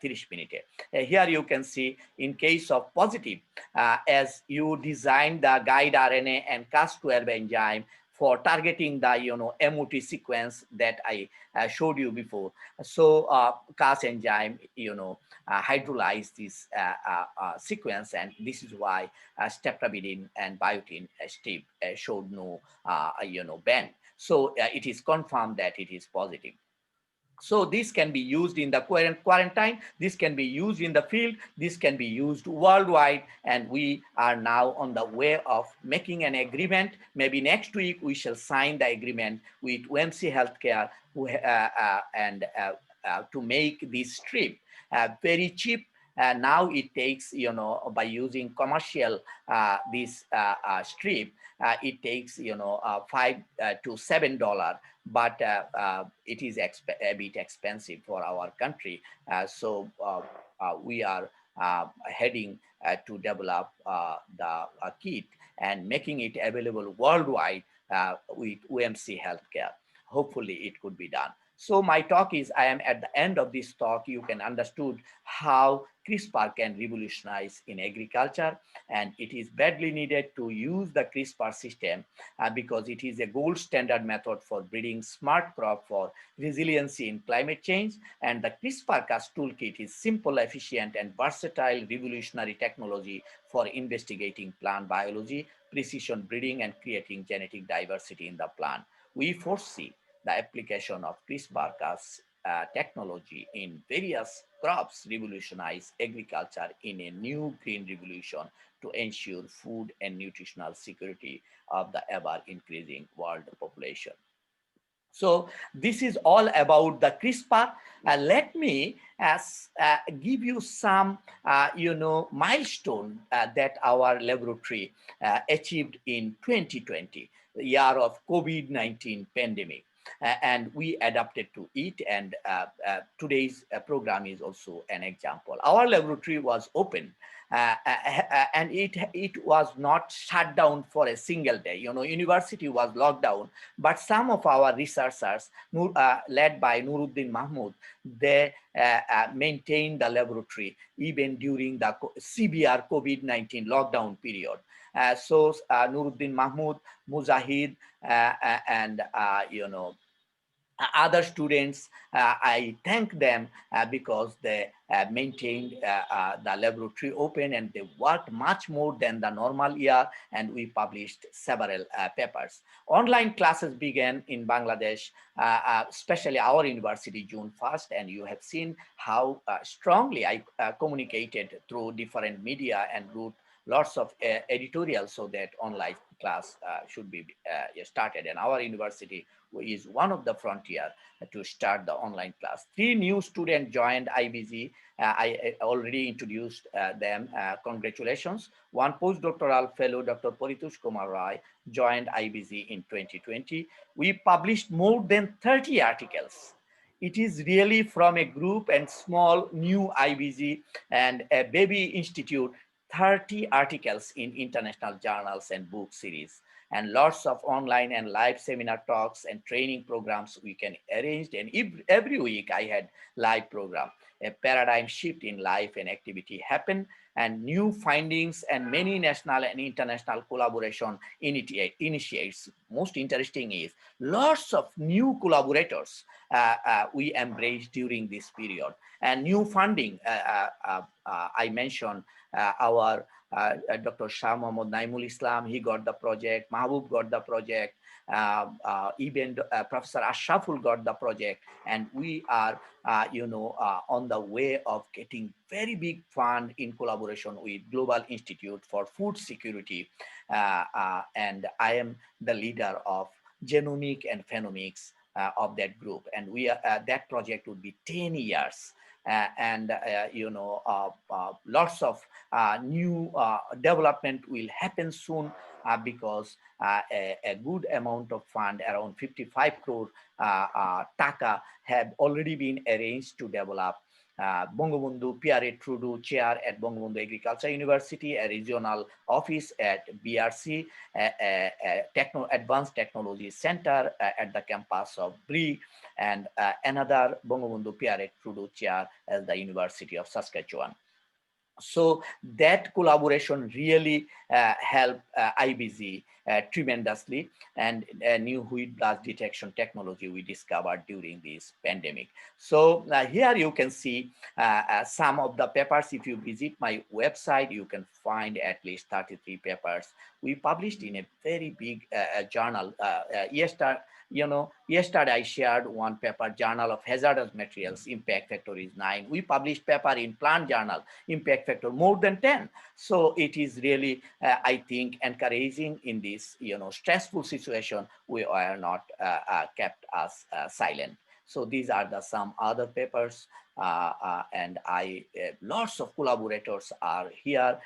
30 minute. Here you can see in case of positive, as you design the guide RNA and Cas12 enzyme for targeting the MOT sequence that I showed you before. So Cas enzyme hydrolyze this sequence, and this is why streptavidin and biotin strip showed no bend. So it is confirmed that it is positive. So this can be used in the quarantine, this can be used in the field, this can be used worldwide, and we are now on the way of making an agreement. Maybe next week we shall sign the agreement with UMC Healthcare to make this strip very cheap. Now it takes, by using commercial this strip, it takes $5 to $7, but it is a bit expensive for our country. So we are heading to develop the kit and making it available worldwide with UMC Healthcare. Hopefully it could be done. So my talk is, I am at the end of this talk. You can understood how CRISPR can revolutionize in agriculture, and it is badly needed to use the CRISPR system because it is a gold standard method for breeding smart crop for resiliency in climate change. And the CRISPR-Cas toolkit is simple, efficient, and versatile revolutionary technology for investigating plant biology, precision breeding, and creating genetic diversity in the plant. We foresee the application of CRISPR-Cas technology in various crops revolutionize agriculture in a new green revolution to ensure food and nutritional security of the ever increasing world population. So this is all about the CRISPR. Let me give you some, milestone that our laboratory achieved in 2020, the year of COVID-19 pandemic. And we adapted to it, and today's program is also an example. Our laboratory was open, and it was not shut down for a single day. University was locked down, but some of our researchers, led by Nuruddin Mahmood, they maintained the laboratory even during the severe COVID-19 lockdown period. So Nuruddin Mahmood, Mujahid, and other students, I thank them because they maintained the laboratory open, and they worked much more than the normal year, and we published several papers. Online classes began in Bangladesh, especially our university, June 1st, and you have seen how strongly I communicated through different media and wrote lots of editorials so that online class should be started. And our university is one of the frontier to start the online class. 3 new students joined IBGE. I already introduced them. Congratulations. One postdoctoral fellow, Dr. Paritosh Kumar Rai, joined IBGE in 2020. We published more than 30 articles. It is really from a group and small new IBGE and a baby institute, 30 articles in international journals and book series, and lots of online and live seminar talks and training programs we can arrange. And every week I had live program. A paradigm shift in life and activity happened, and new findings and many national and international collaboration initiates. Most interesting is lots of new collaborators we embraced during this period, and new funding. I mentioned our Dr. Shah Mohammad Naimul Islam, he got the project, Mahbub got the project, even Professor Ashraful got the project, and we are on the way of getting very big fund in collaboration with Global Institute for Food Security, and I am the leader of genomic and phenomics of that group, and we are, that project would be 10 years. Lots of new development will happen soon because a good amount of fund, around 55 crore taka, have already been arranged to develop Bangabandhu Pierre Trudeau Chair at Bangabandhu Agriculture University, a regional office at BRC, Advanced Technology Center at the campus of BRI, and another Bangabandhu Pierre Trudeau Chair at the University of Saskatchewan. So that collaboration really helped IBGE tremendously, and a new wheat blast detection technology we discovered during this pandemic. So here you can see some of the papers. If you visit my website, you can find at least 33 papers we published in a very big journal. Yesterday I shared one paper, Journal of Hazardous Materials, impact factor is 9. We published paper in Plant Journal, impact factor more than 10. So it is really, I think, encouraging in this, stressful situation. We are not kept us silent. So these are some other papers, and lots of collaborators are here,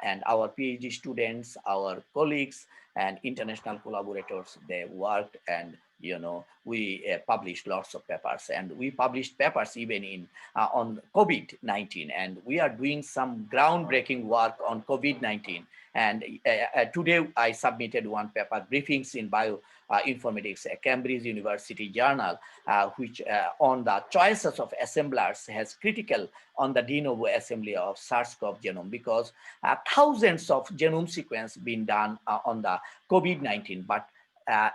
and our PhD students, our colleagues, and international collaborators, they worked, and we published lots of papers, and we published papers even in on COVID-19, and we are doing some groundbreaking work on COVID-19. And today I submitted one paper, Briefings in Bioinformatics, a Cambridge University journal, which on the choices of assemblers has critical on the de novo assembly of SARS-CoV genome, because thousands of genome sequence been done on the COVID-19, but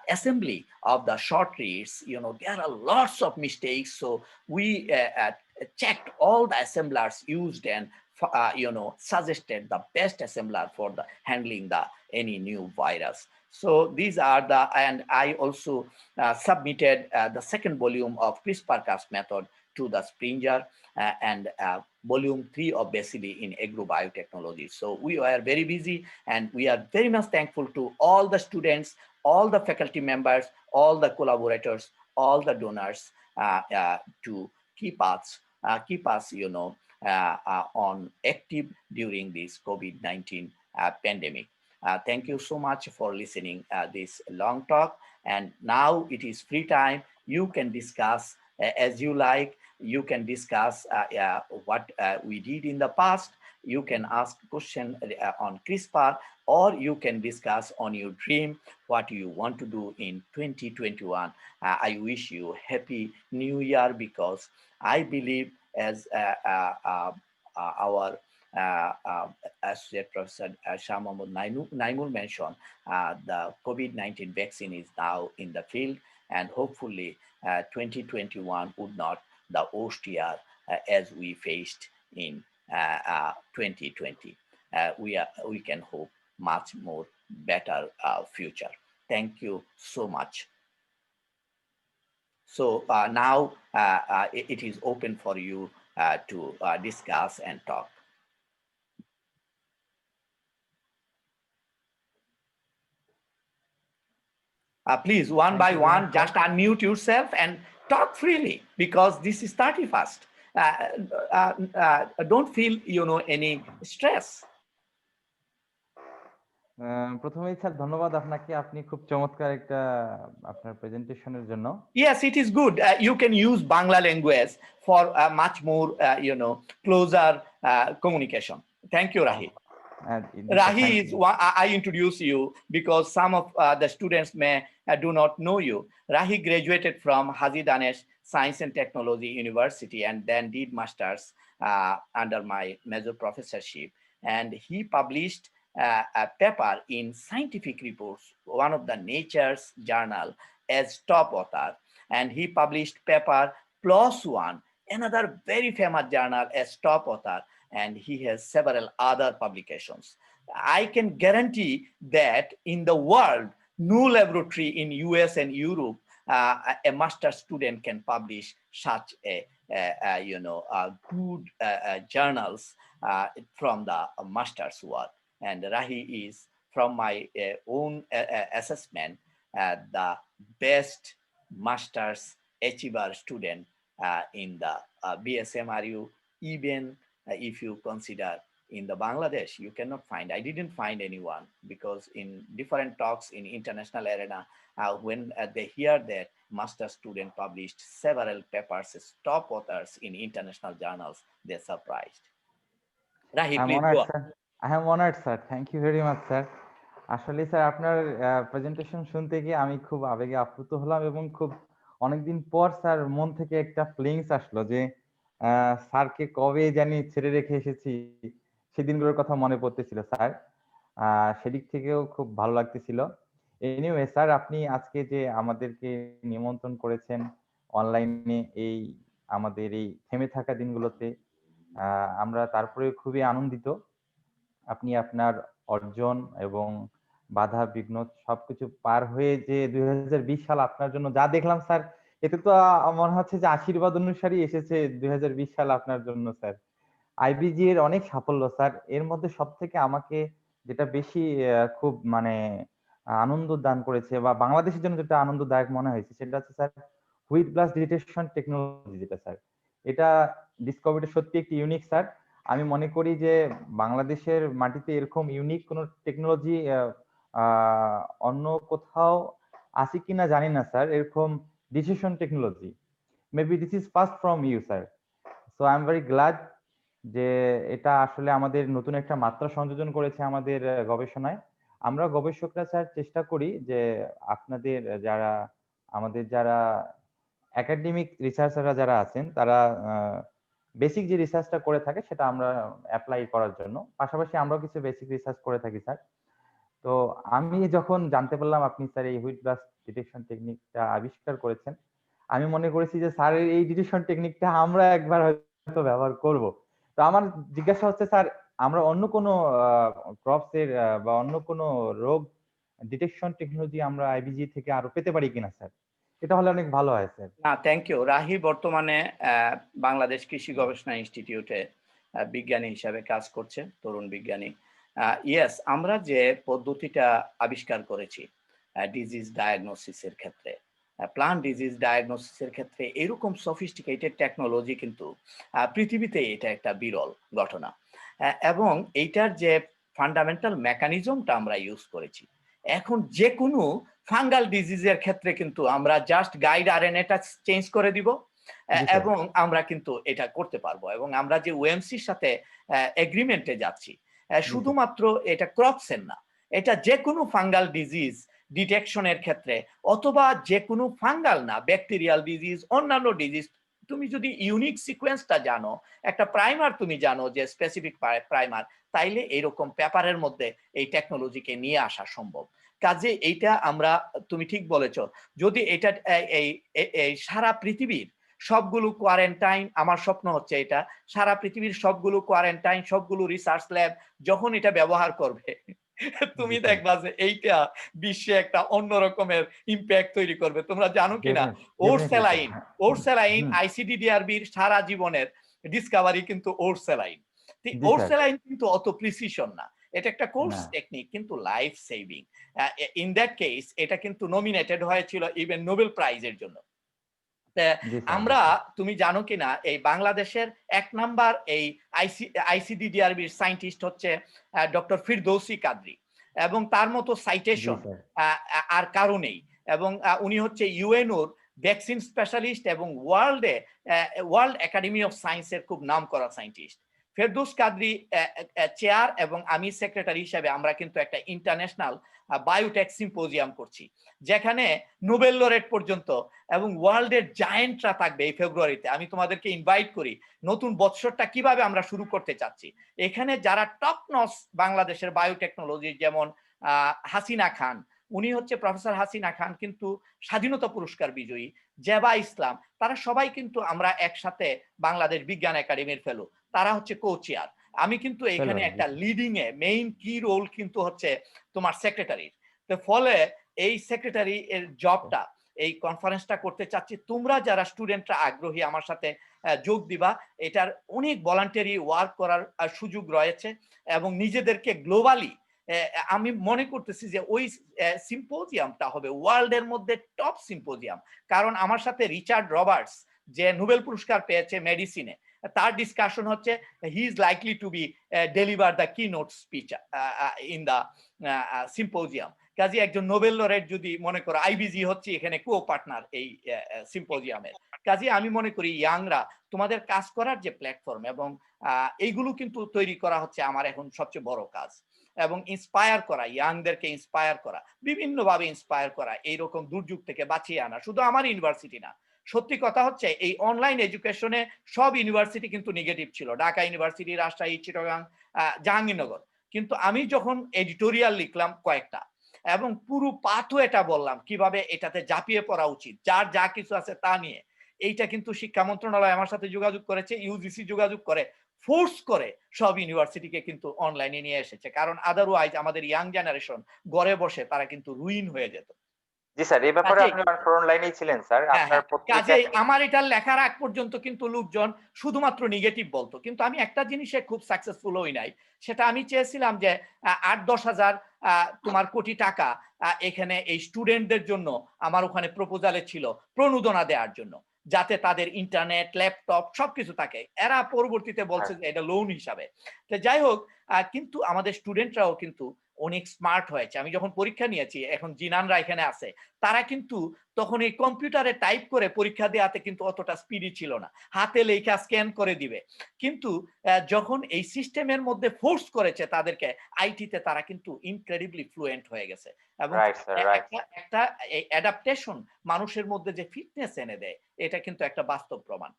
assembly of the short reads, there are lots of mistakes. So we checked all the assemblers used and suggested the best assembler for handling any new virus. So these are and I also submitted the second volume of CRISPR-Cas method to the Springer, and volume 3 of Basili in agrobiotechnology. So we are very busy, and we are very much thankful to all the students, all the faculty members, all the collaborators, all the donors to keep us on active during this COVID-19 pandemic. Thank you so much for listening this long talk. And now it is free time. You can discuss as you like. You can discuss what we did in the past. You can ask questions on CRISPR, or you can discuss on your dream, what you want to do in 2021. I wish you happy new year, because I believe, as our Associate Professor Shah Mahmood Naimul mentioned, the COVID-19 vaccine is now in the field, and hopefully 2021 would not the worst year as we faced in 2020. We can hope much more better future. Thank you so much. So now it is open for you to discuss and talk. Please, one by one, just unmute yourself and talk freely, because this is 31st. Don't feel, any stress. প্রথমেই sir ধন্যবাদ আপনাকে, আপনি খুব চমৎকার একটা আপনার প্রেজেন্টেশনের জন্য। Yes, it is good. You can use Bangla language for much more, closer communication. Thank you, Rahi. Rahi is one, I introduce you because some of the students may do not know you. Rahi graduated from Haji Danesh Science and Technology University, and then did masters under my major professorship, and he published a paper in Scientific Reports, one of the Nature's journal, as top author, and he published paper +1, another very famous journal, as top author, and he has several other publications. I can guarantee that in the world, no laboratory in US and Europe, a master student can publish such a good journals from the master's work. And Rahi is, from my own assessment, the best master's achiever student in the BSMRAU. Even if you consider in the Bangladesh, you cannot find, I didn't find anyone, because in different talks in international arena, when they hear that master student published several papers as top authors in international journals, they're surprised. Rahi, please go on. I am honored, sir. Thank you very much, sir. আসলে sir আপনার presentation শুনতে গিয়ে আমি খুব আবেগে আপ্লুত হলাম, এবং খুব অনেকদিন পর স্যার মন থেকে একটা ফিলিংস আসলো যে স্যারকে কবে জানি ছেড়ে রেখে এসেছি, সেদিনগুলোর কথা মনে পড়তেছিল স্যার। সেদিক থেকেও খুব ভালো লাগতেছিল। এনিওয়ে স্যার, আপনি আজকে যে আমাদেরকে নিমন্ত্রণ করেছেন অনলাইনে এই আমাদের এই থেমে থাকা দিনগুলোতে, আমরা তারপরে খুবই আনন্দিত। আপনি আপনার অর্জন এবং বাধা বিঘ্ন সবকিছু পার হয়ে যে 2020 সাল আপনার জন্য যা দেখলাম স্যার, এতে তো মনে হচ্ছে যে আশীর্বাদ অনুসারী এসেছে 2020 সাল আপনার জন্য স্যার। আইবিজি এর অনেক সাফল্য স্যার। এর মধ্যে সবথেকে আমাকে যেটা বেশি খুব মানে আনন্দ দান করেছে বা বাংলাদেশের জন্য যেটা আনন্দদায়ক মনে হয়েছে সেটা হচ্ছে sir wheat blast detection technology, যেটা স্যার এটা ডিসকভারিটা সত্যি একটি ইউনিক স্যার। আমি মনে করি যে বাংলাদেশের মাটিতে এরকম ইউনিক কোন টেকনোলজি অন্য কোথাও আছে কিনা জানি না স্যার, এরকম decision technology. Maybe this is first from you sir. So I am very glad যে এটা আসলে আমাদের নতুন একটা মাত্রা সংযোজন করেছে আমাদের গবেষণায়। আমরা গবেষকরা স্যার চেষ্টা করি যে আপনাদের যারা একাডেমিক রিসার্চাররা যারা আছেন তারা বেসিক যে রিসার্চটা করে থাকে সেটা আমরা অ্যাপ্লাই করার জন্য, পাশাপাশি আমরাও কিছু বেসিক রিসার্চ করে থাকি স্যার। তো আমি যখন জানতে পারলাম আপনি স্যার এই হুইট ব্লাস্ট ডিটেকশন টেকনিকটা আবিষ্কার করেছেন, আমি মনে করেছি যে স্যারের এই ডিটেকশন টেকনিকটা আমরা একবার হয়তো ব্যবহার করব। তো আমার জিজ্ঞাসা হচ্ছে স্যার, আমরা অন্য কোনো ক্রপস এর বা অন্য কোনো রোগ ডিটেকশন টেকনোলজি আমরা আইবিজি থেকে আরো পেতে পারি কিনা স্যার? এটা হলে অনেক ভালো হয় স্যার। না, থ্যাংক ইউ। রাহি বর্তমানে বাংলাদেশ কৃষি গবেষণা ইনস্টিটিউটে বিজ্ঞানী হিসাবে কাজ করছে, তরুণ বিজ্ঞানী। ইয়েস, আমরা যে পদ্ধতিটা আবিষ্কার করেছি ডিজিজ ডায়াগনোসিসের ক্ষেত্রে, প্লান্ট ডিজিজ ডায়াগনোসিসের ক্ষেত্রে এরকম সফিস্টিকেটেড টেকনোলজি কিন্তু পৃথিবীতে এটা একটা বিরল ঘটনা। এবং এইটার যে ফান্ডামেন্টাল মেকানিজমটা আমরা ইউজ করেছি, এখন যে কোনো ফাঙ্গাল ডিজিজের ক্ষেত্রে কিন্তু আমরা জাস্ট গাইড আরএনএটা চেঞ্জ করে দিব এবং আমরা কিন্তু এটা করতে পারবো। এবং আমরা যে ওএমসির সাথে এগ্রিমেন্টে যাচ্ছি, শুধুমাত্র এটা ক্রপসের না, এটা যে কোনো ফাঙ্গাল ডিজিজ ডিটেকশনের ক্ষেত্রে, অথবা যে কোনো ফাঙ্গাল না ব্যাকটেরিয়াল ডিজিজ, অন্যান্য ডিজিজ, তুমি যদি ইউনিক সিকোয়েন্সটা জানো, একটা প্রাইমার তুমি জানো যে স্পেসিফিক প্রাইমার, তাইলে এরকম পেপারের মধ্যে এই টেকনোলজিকে নিয়ে আসা সম্ভব। কাজে এইটা আমরা, তুমি ঠিক বলেছ, যদি এটা এই সারা পৃথিবীর সবগুলো কোয়ারেন্টাইন, আমার স্বপ্ন হচ্ছে এটা সারা পৃথিবীর সবগুলো কোয়ারেন্টাইন, সবগুলো রিসার্চ ল্যাব যখন এটা ব্যবহার করবে, তুমি দেখবা যে এইটা বিশ্বে একটা অন্য রকমের ইম্প্যাক্ট তৈরি করবে। তোমরা জানো কিনা ওরসেলাইন আইসিডিডিআরবির সারা জীবনের ডিসকভারি কিন্তু ওরসেলাইন। ওরসেলাইন কিন্তু অত প্রিসিশন না, এটা একটা কোর্স টেকনিক, কিন্তু life saving. In that case এটা কিন্তু নমিনেটেড হয়েছিল ইভেন নোবেল প্রাইজের জন্য। আমরা, তুমি জানো কিনা, এই বাংলাদেশের 1 নাম্বার এই আইসিডিডিআরবির সায়েন্টিস্ট হচ্ছে ডক্টর ফিরদৌসী কাদরী, এবং তার মতো সাইটেশন আর কারো নেই। এবং উনি হচ্ছে ইউএনওর ভ্যাকসিন স্পেশালিস্ট এবং ওয়ার্ল্ড একাডেমি অফ সায়েন্সের খুব নামকরা সায়েন্টিস্ট। ফেরদৌস কাদরী চেয়ার এবং আমি সেক্রেটারি হিসেবে আমরা কিন্তু একটা ইন্টারন্যাশনাল বায়োটেক সিম্পোজিয়াম করছি, যেখানে নোবেল লরেট পর্যন্ত এবং ওয়ার্ল্ডের জায়েন্টরা থাকবে এই ফেব্রুয়ারিতে। আমি তোমাদেরকে ইনভাইট করি, নতুন বৎসরটা কিভাবে আমরা শুরু করতে চাচ্ছি। এখানে যারা টপ নচ বাংলাদেশের বায়োটেকনোলজি, যেমন হাসিনা খান, উনি হচ্ছে প্রফেসর হাসিনা খান, কিন্তু স্বাধীনতা পুরস্কার বিজয়ী, জেবা ইসলাম, তারা সবাই কিন্তু আমরা একসাথে বাংলাদেশ বিজ্ঞান একাডেমির ফেলো, তারা হচ্ছে কোচিয়ার। আমি কিন্তু এখানে একটা লিডিং এ মেইন কি রোল কিন্তু হচ্ছে তোমার সেক্রেটারির। তো ফলে এই সেক্রেটারি এর জবটা, এই কনফারেন্সটা করতে চাচ্ছি, তোমরা যারা স্টুডেন্টরা আগ্রহী আমার সাথে যোগ দিবা। এটার অনেক ভলান্টারি ওয়ার্ক করার সুযোগ রয়েছে এবং নিজেদেরকে গ্লোবালি, আমি মনে করতেছি যে ওই সিম্পোজিয়ামটা হবে ওয়ার্ল্ডের মধ্যে টপ সিম্পোজিয়াম। কারণ আমার সাথে রিচার্ড রবার্টস, যে নোবেল পুরস্কার পেয়েছে মেডিসিনে, তার ডিসকাশন হচ্ছে he is likely to be deliver the keynote speech in the symposium. কাজে একজন নোবেল লরেট যদি মনে করো, আইবিজি হচ্ছে এখানে কো পার্টনার এই সিম্পোজিয়ামের। কাজে আমি মনে করি ইয়াংরা তোমাদের কাজ করার যে প্ল্যাটফর্ম এবং এইগুলো কিন্তু তৈরি করা হচ্ছে আমার এখন সবচেয়ে বড় কাজ, এবং ইন্সপায়ার করা, ইয়াংদেরকে ইন্সপায়ার করা, বিভিন্নভাবে ইন্সপায়ার করা, এইরকম দুর্যোগ থেকে বাঁচিয়ে আনা। শুধু আমার ইউনিভার্সিটি না, সত্যি কথা হচ্ছে এই অনলাইন এডুকেশনে সব ইউনিভার্সিটি কিন্তু নেগেটিভ ছিল, ঢাকা ইউনিভার্সিটি, রাজশাহী, চিটাগাং, জাহাঙ্গীরনগর। কিন্তু আমি যখন এডিটোরিয়াল লিখলাম কয়েকটা, এবং পুরো পাঠও এটা বললাম কিভাবে এটাতে ঝাঁপিয়ে পড়া উচিত, যার যা কিছু আছে তা নিয়ে। এইটা কিন্তু শিক্ষা মন্ত্রণালয় আমার সাথে যোগাযোগ করেছে, ইউজিসি যোগাযোগ করে ফোর্স করে সব ইউনিভার্সিটিকে কিন্তু অনলাইনে নিয়ে এসেছে, কারণ আদারওয়াইজ আমাদের ইয়াং জেনারেশন ঘরে বসে তারা কিন্তু রুইন হয়ে যেত। জি স্যার, এই ব্যাপারে আপনি ফ্রন্ট লাইনেই ছিলেন স্যার। আপনার কাজেই আমার এটা লেখার আগ পর্যন্ত কিন্তু লোকজন শুধুমাত্র নেগেটিভ বলতো, কিন্তু আমি একটা জিনিসে খুব সাকসেসফুল হই নাই। সেটা আমি চেয়েছিলাম যে ৮-১০ হাজার তোমার কোটি টাকা এখানে এই স্টুডেন্টদের জন্য আমার ওখানে প্রপোজালে ছিল প্রণোদনা দেওয়ার জন্য, যাতে তাদের ইন্টারনেট, ল্যাপটপ সবকিছু থাকে। এরা পরবর্তীতে বলছে যে এটা লোন হিসাবে। তো যাই হোক, কিন্তু আমাদের স্টুডেন্টরাও কিন্তু অনেক স্মার্ট হয়েছে। আমি যখন পরীক্ষা নিয়েছি, এখন জিনানরা এখানে আছে, তারা কিন্তু তখন এই কম্পিউটারে টাইপ করে পরীক্ষা দেওয়াতে কিন্তু অতটা স্পিডি ছিল না, হাতে লেখা স্ক্যান করে দিবে। কিন্তু যখন এই সিস্টেমের মধ্যে ফোর্স করেছে তাদেরকে আইটিতে, তারা কিন্তু ইনক্রেডিবলি ফ্লুয়েন্ট হয়ে গেছে। এবং একটা এই অ্যাডাপ্টেশন মানুষের মধ্যে যে ফিটনেস এনে দেয়, এটা কিন্তু একটা বাস্তব প্রমাণ।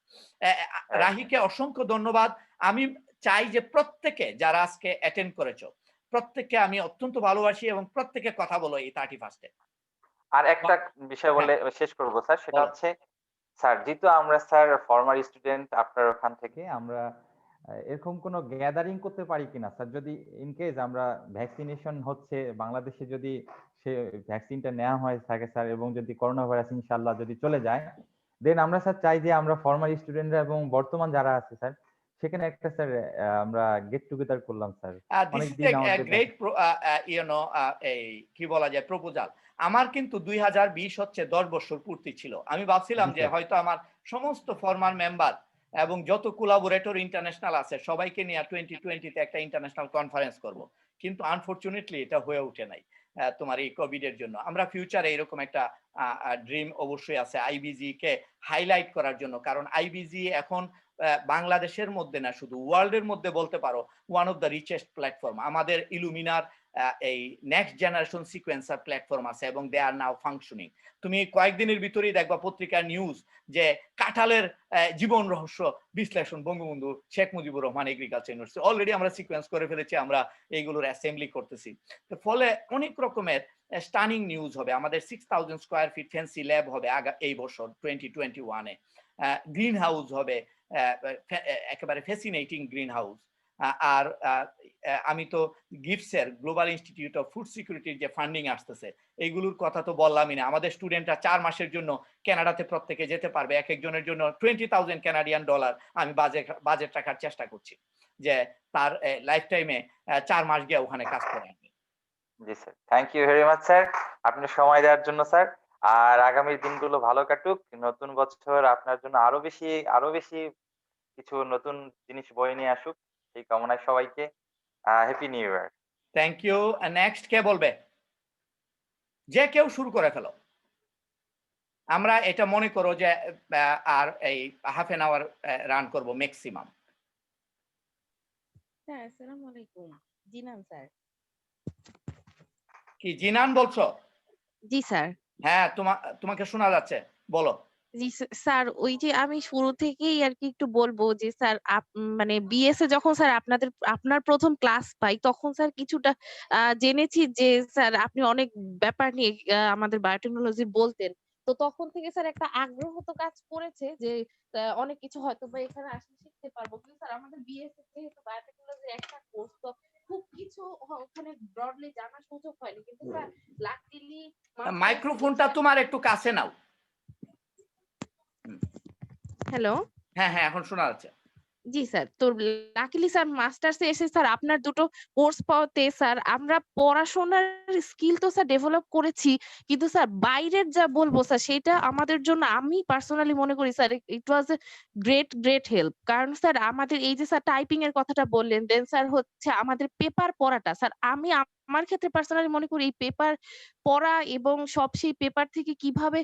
রাহিকে অসংখ্য ধন্যবাদ। আমি চাই যে প্রত্যেকে যারা আজকে অ্যাটেন্ড করেছো, প্রত্যেককে আমি অত্যন্ত ভালোবাসি এবং প্রত্যেকে কথা বলো এই 31 আর একটা বিষয় বলে শেষ করব স্যার, সেটা হচ্ছে স্যার, যেহেতু আমরা স্যার ফর্মার স্টুডেন্ট, আপনার ওখান থেকে আমরা এরকম কোনো গ্যাদারিং করতে পারি কিনা স্যার, যদি ইন কেস আমরা ভ্যাকসিনেশন হচ্ছে বাংলাদেশে, যদি সে ভ্যাকসিনটা নেওয়া হয় থাকে স্যার, এবং যদি করোনা ভাইরাস ইনশাআল্লাহ যদি চলে যায়, দেন আমরা স্যার চাই যে আমরা ফর্মার স্টুডেন্টরা এবং বর্তমান যারা আছে স্যার, সেখানে একটা স্যার আমরা গেট টুগেদার করলাম স্যার। এই কি বলা যায় প্রপোজাল। আমার কিন্তু 2020 হচ্ছে 10 বছর পূর্তি ছিল। আমি ভাবছিলাম যে হয়তো আমার সমস্ত ফর্মার মেম্বার এবং যত কোলাবোরেটর ইন্টারন্যাশনাল আছে সবাইকে নিয়ে 2020 তে একটা ইন্টারন্যাশনাল কনফারেন্স করব, কিন্তু আনফরচুনেটলি এটা হয়ে ওঠে নাই তোমার এই কোভিড এর জন্য। আমরা ফিউচারে এরকম একটা ড্রিম অবশ্যই আছে আইবিজি কে হাইলাইট করার জন্য, কারণ আইবিজি এখন বাংলাদেশের মধ্যে না, শুধু ওয়ার্ল্ডের মধ্যে বলতে পারো one of the richest platform. আমাদের ইলুমিনার এই নেক্সট জেনারেশন সিকোয়েন্সার প্ল্যাটফর্ম আছে এবং দে আর নাও ফাংশনিং। তুমি কয়েকদিনের ভিতরেই দেখবা পত্রিকার নিউজ যে কাঁঠালের জীবন রহস্য বিশ্লেষণ Bangabandhu Sheikh Mujibur Rahman agriculture university. Already আমরা সিকোয়েন্স করে ফেলেছি, আমরা এইগুলোর অ্যাসেম্বলি করতেছি। তো ফলে অনেক রকমের স্টানিং নিউজ হবে। আমাদের 6000 স্কয়ার ফিট ফ্যান্সি ল্যাব হবে এই বছর 2021-এ। গ্রিন হাউস হবে, একেবারে ফ্যাসিনেটিং গ্রিন হাউস। আর আমি তো গিফটসের গ্লোবাল ইনস্টিটিউট অফ ফুড সিকিউরিটির যে ফান্ডিং আসতেছে, এইগুলোর কথা তো বললামই না। আমাদের স্টুডেন্টরা 4 মাসের জন্য কানাডাতে প্রত্যেকে যেতে পারবে, এক একজনের জন্য $20,000 কানাডিয়ান ডলার আমি বাজেট রাখার চেষ্টা করছি, যে তার লাইফ টাইমে 4 মাস গিয়ে ওখানে কাজ করে আসবে। জি sir, thank you very much sir, আপনি সময় দেওয়ার জন্য স্যার। আর আগামী দিনগুলো ভালো কাটুক, নতুন বছর আপনার জন্য আরো বেশি কিছু নতুন জিনিস বয়ে নিয়ে আসুক, এই কামনায় সবাইকে happy new year. Thank you. Next কে বলবে? যে কেউ শুরু করে ফেলো। আমরা এটা মনে করো যে আর এই হাফ এন আওয়ার রান করব ম্যাক্সিমাম। স্যার আসসালামু আলাইকুম। জিনান স্যার। কি জিনান বলছো? জি স্যার। হ্যাঁ, তোমাকে শোনা যাচ্ছে, বলো। জি স্যার, ওই যে আমি শুরু থেকেই আর কি একটু বলবো যে স্যার মানে বিএসএ যখন স্যার আপনার প্রথম ক্লাস পাই, তখন স্যার কিছুটা জেনেছি যে স্যার আপনি অনেক ব্যাপার নিয়ে আমাদের বায়োটেকনোলজি বলতেন। তো তখন থেকে স্যার একটা আগ্রহ তো কাজ করেছে যে অনেক কিছু হয়তো বা এখানে আসলে শিখতে পারবো। কিন্তু স্যার আমাদের বিএসএ যেহেতু বায়োটেকনোলজির একটা কোর্স, তো খুব কিছু ওখানে ব্রডলি জানার সুযোগ হয়নি। কিন্তু স্যার লাকিলি মাইক্রোফোনটা তোমার একটু কাছে নাও। হ্যালো। হ্যাঁ, এখন শোনা যাচ্ছে। জি স্যার, তো লাকিলি স্যার মাস্টার্সে এসে স্যার আপনার দুটো কোর্স পাওয়াতে স্যার আমরা পড়াশোনার স্কিল তো স্যার ডেভেলপ করেছি, কিন্তু স্যার বাইরের যা বলবো স্যার সেটা আমাদের জন্য, আমি পার্সোনালি মনে করি sir it was a great help. কারণ স্যার আমাদের এই যে স্যার টাইপিং এর কথাটা বললেন, দেন স্যার হচ্ছে আমাদের পেপার পড়াটা, স্যার আমি আমার ক্ষেত্রে পার্সোনালি মনে করি এই পেপার পড়া এবং সব সেই পেপার থেকে কিভাবে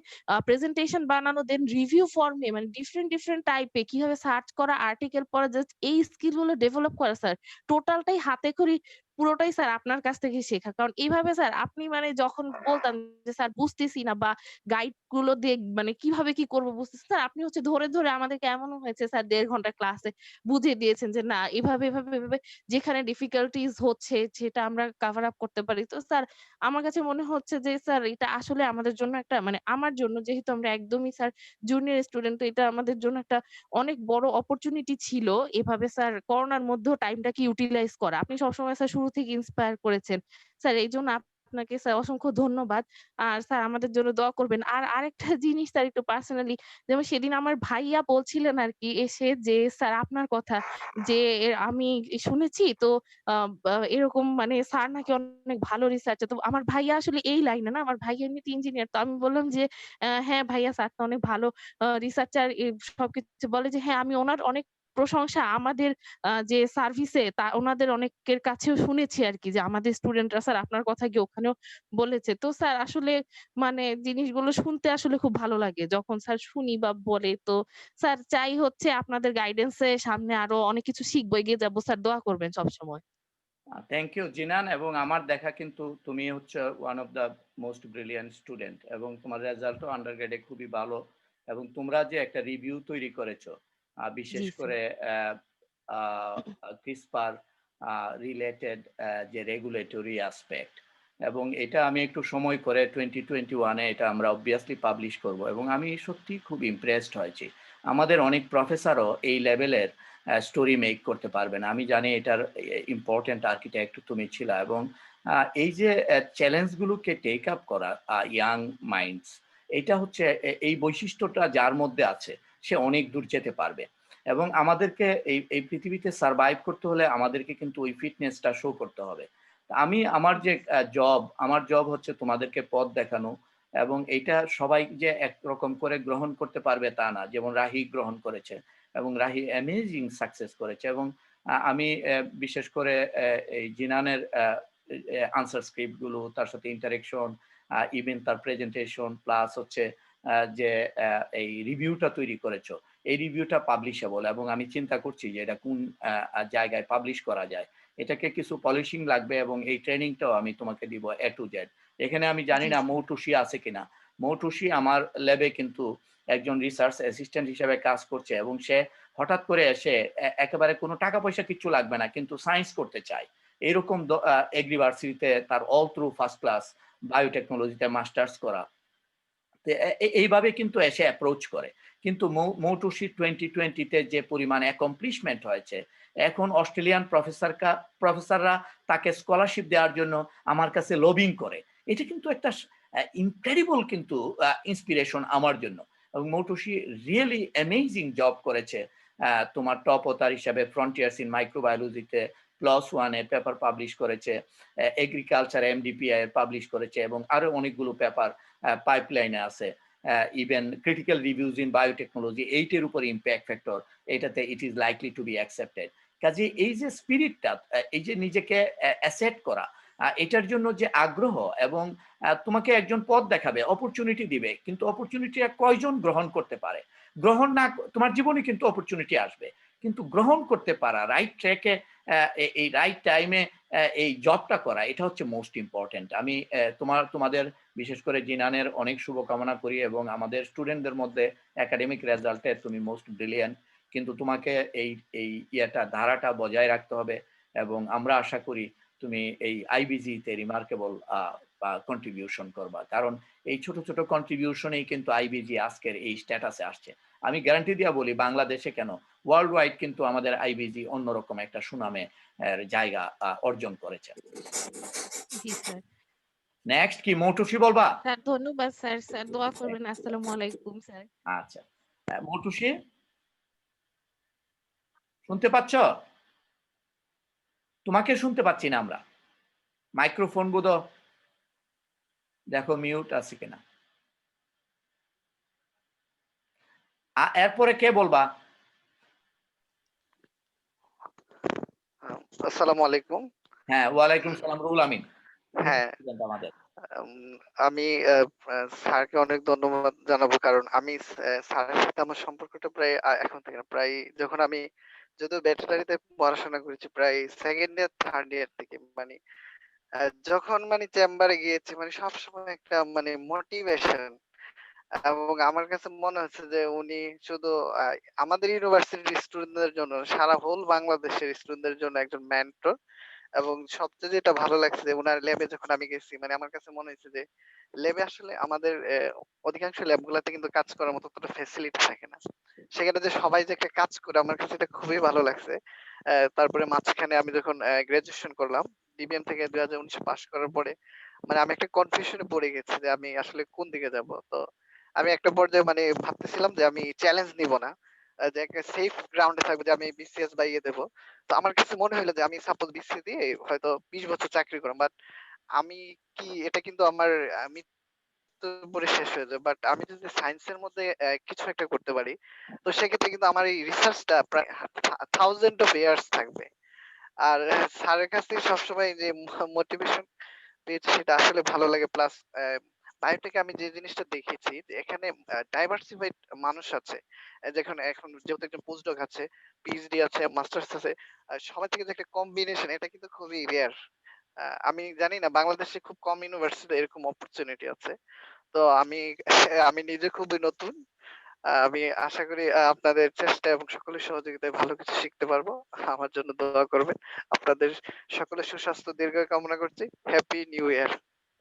প্রেজেন্টেশন বানানো, দেন রিভিউ ফর্মে মানে ডিফারেন্ট টাইপে কিভাবে সার্চ করা, আর্টিকেল পড়া, জাস্ট এই স্কিল গুলো ডেভেলপ করা স্যার টোটালটাই হাতে খড়ি পুরোটাই স্যার আপনার কাছ থেকে শেখা। কারণ এইভাবে স্যার আপনি মানে যখন বলতাম যে স্যার বুঝতেছি না বা গাইড গুলো দিয়ে মানে কিভাবে কি করব বুঝতেছি, স্যার আপনি হচ্ছে ধরে, ধরে আমাদেরকে এমনও হয়েছে স্যার ১.৫ ঘন্টা ক্লাসে বুঝিয়ে দিয়েছেন যে না এভাবে, এভাবে, এভাবে যেখানে ডিফিকাল্টিজ হচ্ছে সেটা আমরা কভার আপ করতে পারি। তো স্যার আমার কাছে মনে হচ্ছে যে স্যার এটা আসলে আমাদের জন্য একটা মানে আমার জন্য যেহেতু আমরা একদমই স্যার জুনিয়র স্টুডেন্ট, তো এটা আমাদের জন্য একটা অনেক বড় অপরচুনিটি ছিল। এভাবে স্যার করোনার মধ্যেও টাইমটাকে ইউটিলাইজ করা। আপনি সবসময় স্যার শুরু থেকে ইন্সপায়ার করেছেন। স্যার এইজন্য আপনাকে স্যার অসংখ্য ধন্যবাদ। আর স্যার আমাদের জন্য দোয়া করবেন। আর আরেকটা জিনিস স্যার একটু পার্সোনালি, যেমন সেদিন আমার ভাইয়া বলছিলেন আরকি এসে যে স্যার আপনার কথা যে আমি শুনেছি তো এরকম মানে স্যার নাকি অনেক ভালো রিসার্চার। তো আমার ভাইয়া আসলে এই লাইনে না, আমার ভাইয়া এমনিতে ইঞ্জিনিয়ার। তো আমি বললাম যে হ্যাঁ ভাইয়া স্যার তো অনেক ভালো রিসার্চার সবকিছু বলে যে হ্যাঁ আমি ওনার অনেক প্রশংসা আমাদের যে সার্ভিসে ওনাদের অনেকের কাছেও শুনেছি আরকি যে আমাদের স্টুডেন্টরা স্যার আপনার কথা গিয়ে ওখানেও বলেছে। তো স্যার আসলে মানে জিনিসগুলো শুনতে আসলে খুব ভালো লাগে যখন স্যার শুনি বা বলে। তো স্যার চাই হচ্ছে আপনাদের গাইডেন্স এ সামনে আরো অনেক কিছু শিখবো, এগিয়ে যাবো। স্যার দোয়া করবেন সবসময়। থ্যাংক ইউ জিনান, এবং আমার দেখা কিন্তু তুমি হচ্ছে one of the most brilliant student, এবং তোমার রেজাল্টও আন্ডারগ্রেডে খুবই ভালো। এবং তোমরা যে একটা রিভিউ তৈরি করেছো বিশেষ জি স্যার। করে ক্রিসপার রিলেটেড যে রেগুলেটরি অ্যাসপেক্ট, এবং এটা আমি একটু সময় করে 2021-এ এটা আমরা অবভিয়াসলি পাবলিশ করব, এবং আমি সত্যি খুব ইমপ্রেসড হয়েছি। আমাদের অনেক প্রফেসরও এই লেভেলের স্টোরি মেক করতে পারবে না। আমি জানি এটার ইম্পর্টেন্ট আর্কিটেক্ট তুমি ছিলা, এবং এই যে চ্যালেঞ্জগুলোকে টেক আপ করা ইয়াং মাইন্ডস, এটা হচ্ছে এই বৈশিষ্ট্যটা যার মধ্যে আছে সে অনেক দূর যেতে পারবে। এবং আমাদেরকে এই পৃথিবীতে সার্ভাইভ করতে হলে আমাদেরকে কিন্তু ওই ফিটনেসটা শো করতে হবে। আমি আমার জব হচ্ছে তোমাদেরকে পথ দেখানো, এবং এটা সবাই যে একরকম করে গ্রহণ করতে পারবে তা না। যেমন রাহি গ্রহণ করেছে, এবং রাহি অ্যামেজিং সাকসেস করেছে, এবং আমি বিশেষ করে এই জিনানের আনসার স্ক্রিপ্ট গুলো, তার সাথে ইন্টারেকশন, ইভেন তার প্রেজেন্টেশন, প্লাস হচ্ছে যে এই রিভিউটা তৈরি করেছো, এই রিভিউটা পাবলিশেবল, এবং আমি চিন্তা করছি যে এটা কোন জায়গায় পাবলিশ করা যায়। এটাকে কিছু পলিশিং লাগবে, এবং এই ট্রেনিংটাও আমি তোমাকে দিব A to Z। এখানে আমি জানি না মৌটুসি আছে কিনা। মৌটুসি আমার ল্যাবে কিন্তু একজন রিসার্চ অ্যাসিস্ট্যান্ট হিসেবে কাজ করছে, এবং সে হঠাৎ করে এসে একেবারে কোনো টাকা পয়সা কিচ্ছু লাগবে না, কিন্তু সায়েন্স করতে চায়। এরকম এগ্রিভার্সিটিতে তার অল থ্রু ফার্স্ট ক্লাস বায়োটেকনোলজিতে মাস্টার্স করা, এইভাবে কিন্তু এসে অ্যাপ্রোচ করে। কিন্তু মৌটুসি 2020-তে যে পরিমাণ অ্যাকমপ্লিশমেন্ট হয়েছে, এখন অস্ট্রেলিয়ান প্রফেসররা তাকে স্কলারশিপ দেওয়ার জন্য আমার কাছে লবিং করে। এটা কিন্তু একটা ইনক্রেডিবল কিন্তু ইন্সপিরেশন আমার জন্য। এবং মৌটুসি রিয়েলি অ্যামেজিং জব করেছে। তোমার টপ অথার হিসাবে ফ্রন্টিয়ার্স ইন মাইক্রোবায়োলজিতে +1 পেপার পাবলিশ করেছে, এগ্রিকালচার MDPI পাবলিশ করেছে, এবং আরো অনেকগুলো পেপার পাইপলাইনে আছে। Even critical reviews in biotechnology, এইটের উপর ইম্প্যাক্ট ফ্যাক্টর, এটাতে it is likely to be accepted. কাজে এই যে স্পিরিটটা, এই যে নিজেকে অ্যাসেট করা, এটার জন্য যে আগ্রহ, এবং তোমাকে একজন পথ দেখাবে, অপরচুনিটি দিবে, কিন্তু অপরচুনিটিটা কয়জন গ্রহণ করতে পারে? গ্রহণ না, তোমার জীবনে কিন্তু অপরচুনিটি আসবে, কিন্তু গ্রহণ করতে পারা, রাইট ট্র্যাকে এই রাইট টাইমে এই জবটা করা, এটা হচ্ছে মোস্ট ইম্পর্টেন্ট। আমি তোমাদের বিশেষ করে জিনানের অনেক শুভকামনা করি, এবং আমাদের স্টুডেন্টদের মধ্যে একাডেমিক রেজাল্টে তুমি মোস্ট ব্রিলিয়ান্ট, কিন্তু তোমাকে এই ধারাটা বজায় রাখতে হবে, এবং আমরা আশা করি তুমি এই IBGE-তে রিমার্কেবল কন্ট্রিবিউশন করবা, কারণ এই ছোট ছোট কন্ট্রিবিউশনেই কিন্তু IBGE আজকের এই স্ট্যাটাসে আসছে। আমি গ্যারান্টি দিয়া বলি, বাংলাদেশে কেন, ওয়ার্ল্ড ওয়াইড কিন্তু আমাদের IBGE অন্যরকম একটা সুনামে জায়গা অর্জন করেছে। জি স্যার। নেক্সট কি মৌটুসি বলবা? স্যার ধন্যবাদ স্যার। স্যার দোয়া করবেন। আসসালামু আলাইকুম স্যার। আচ্ছা, মৌটুসি শুনতে পাচ্ছ? তোমাকে শুনতে পাচ্ছি না আমরা। মাইক্রোফোন বোধ দেখো মিউট আছে কিনা। এরপরে কে বলবা? আসসালামু আলাইকুম। হ্যাঁ, ওয়ালাইকুম সালাম, রুহুল আমিন। হ্যাঁ, আমাদের আমি স্যারকে অনেক ধন্যবাদ জানাবো, কারণ আমি স্যারের সাথে আমার সম্পর্কটা প্রায় এখন থেকে না, প্রায় যখন আমি যদিও ব্যাচেলারিতে পড়াশোনা করেছি প্রায় সেকেন্ড ইয়ার থার্ড ইয়ার থেকে, মানে যখন মানে চেম্বারে গিয়েছি মানে সবসময় একটা মানে মোটিভেশন, এবং আমার কাছে মনে হচ্ছে যে উনি শুধু আমাদের ইউনিভার্সিটির স্টুডেন্টদের জন্য সারা হোল বাংলাদেশের স্টুডেন্টদের জন্য একজন মেন্টর। এবং সবচেয়ে যেটা ভালো লাগছে যে উনার ল্যাবে যখন আমি গেছি, মানে আমার কাছে মনে হয়েছে যে ল্যাবে আসলে আমাদের অধিকাংশ ল্যাব গুলাতে কিন্তু কাজ করার মতো কোনো ফ্যাসিলিটি থাকে না। সেখানে যে সবাই যে একটা কাজ করে আমার কাছে এটা খুবই ভালো লাগছে। তারপরে মাঝখানে আমি যখন গ্রাজুয়েশন করলাম ডিবিএম থেকে 2019 পাশ করার পরে, মানে আমি একটা কনফিউশনে পড়ে গেছি যে আমি আসলে কোন দিকে যাব। তো আমি একটা পর্যায়ে মানে ভাবতেছিলাম যে আমি চ্যালেঞ্জ নিব না, যে একটা সেফ গ্রাউন্ডে থাকবো, যে আমি বিসিএস বা ইয়ে দেবো। তো আমার কাছে মনে হলো যে আমি সাপোজ বিসিএস দিয়ে হয়তো 20 বছর চাকরি করলাম, বাট আমি কি এটা কিন্তু আমার মৃত্যুর পরে শেষ হয়ে যাবে। বাট আমি যদি সায়েন্সের মধ্যে কিছু একটা করতে পারি, তো সেক্ষেত্রে কিন্তু আমার এই রিসার্চটা প্রায় থাউজেন্ড অফ ইয়ার্স থাকবে। আর স্যারের কাছ থেকে সবসময় যে মোটিভেশন পেয়েছি সেটা আসলে ভালো লাগে। প্লাস বায়োটেকে আমি যে জিনিসটা দেখেছি যে এখানে ডাইভার্সিফাইড মানুষ আছে। যেখানে এখন যেহেতু একজন পোস্টডক আছে, পিএইচডি আছে, মাস্টার্স আছে, সবাই থেকে যে একটা কম্বিনেশন, এটা কিন্তু খুবই রেয়ার। আমি জানি না বাংলাদেশে খুব কম ইউনিভার্সিটি এরকম অপরচুনিটি আছে। তো আমি আমি নিজে খুবই নতুন। আমি আশা করি আপনাদের চেষ্টা এবং সকলের সহযোগিতায় ভালো কিছু শিখতে পারবো। আমার জন্য দোয়া করবেন। আপনাদের সকলের সুস্বাস্থ্য দীর্ঘায়ু কামনা করছি। হ্যাপি নিউ ইয়ার।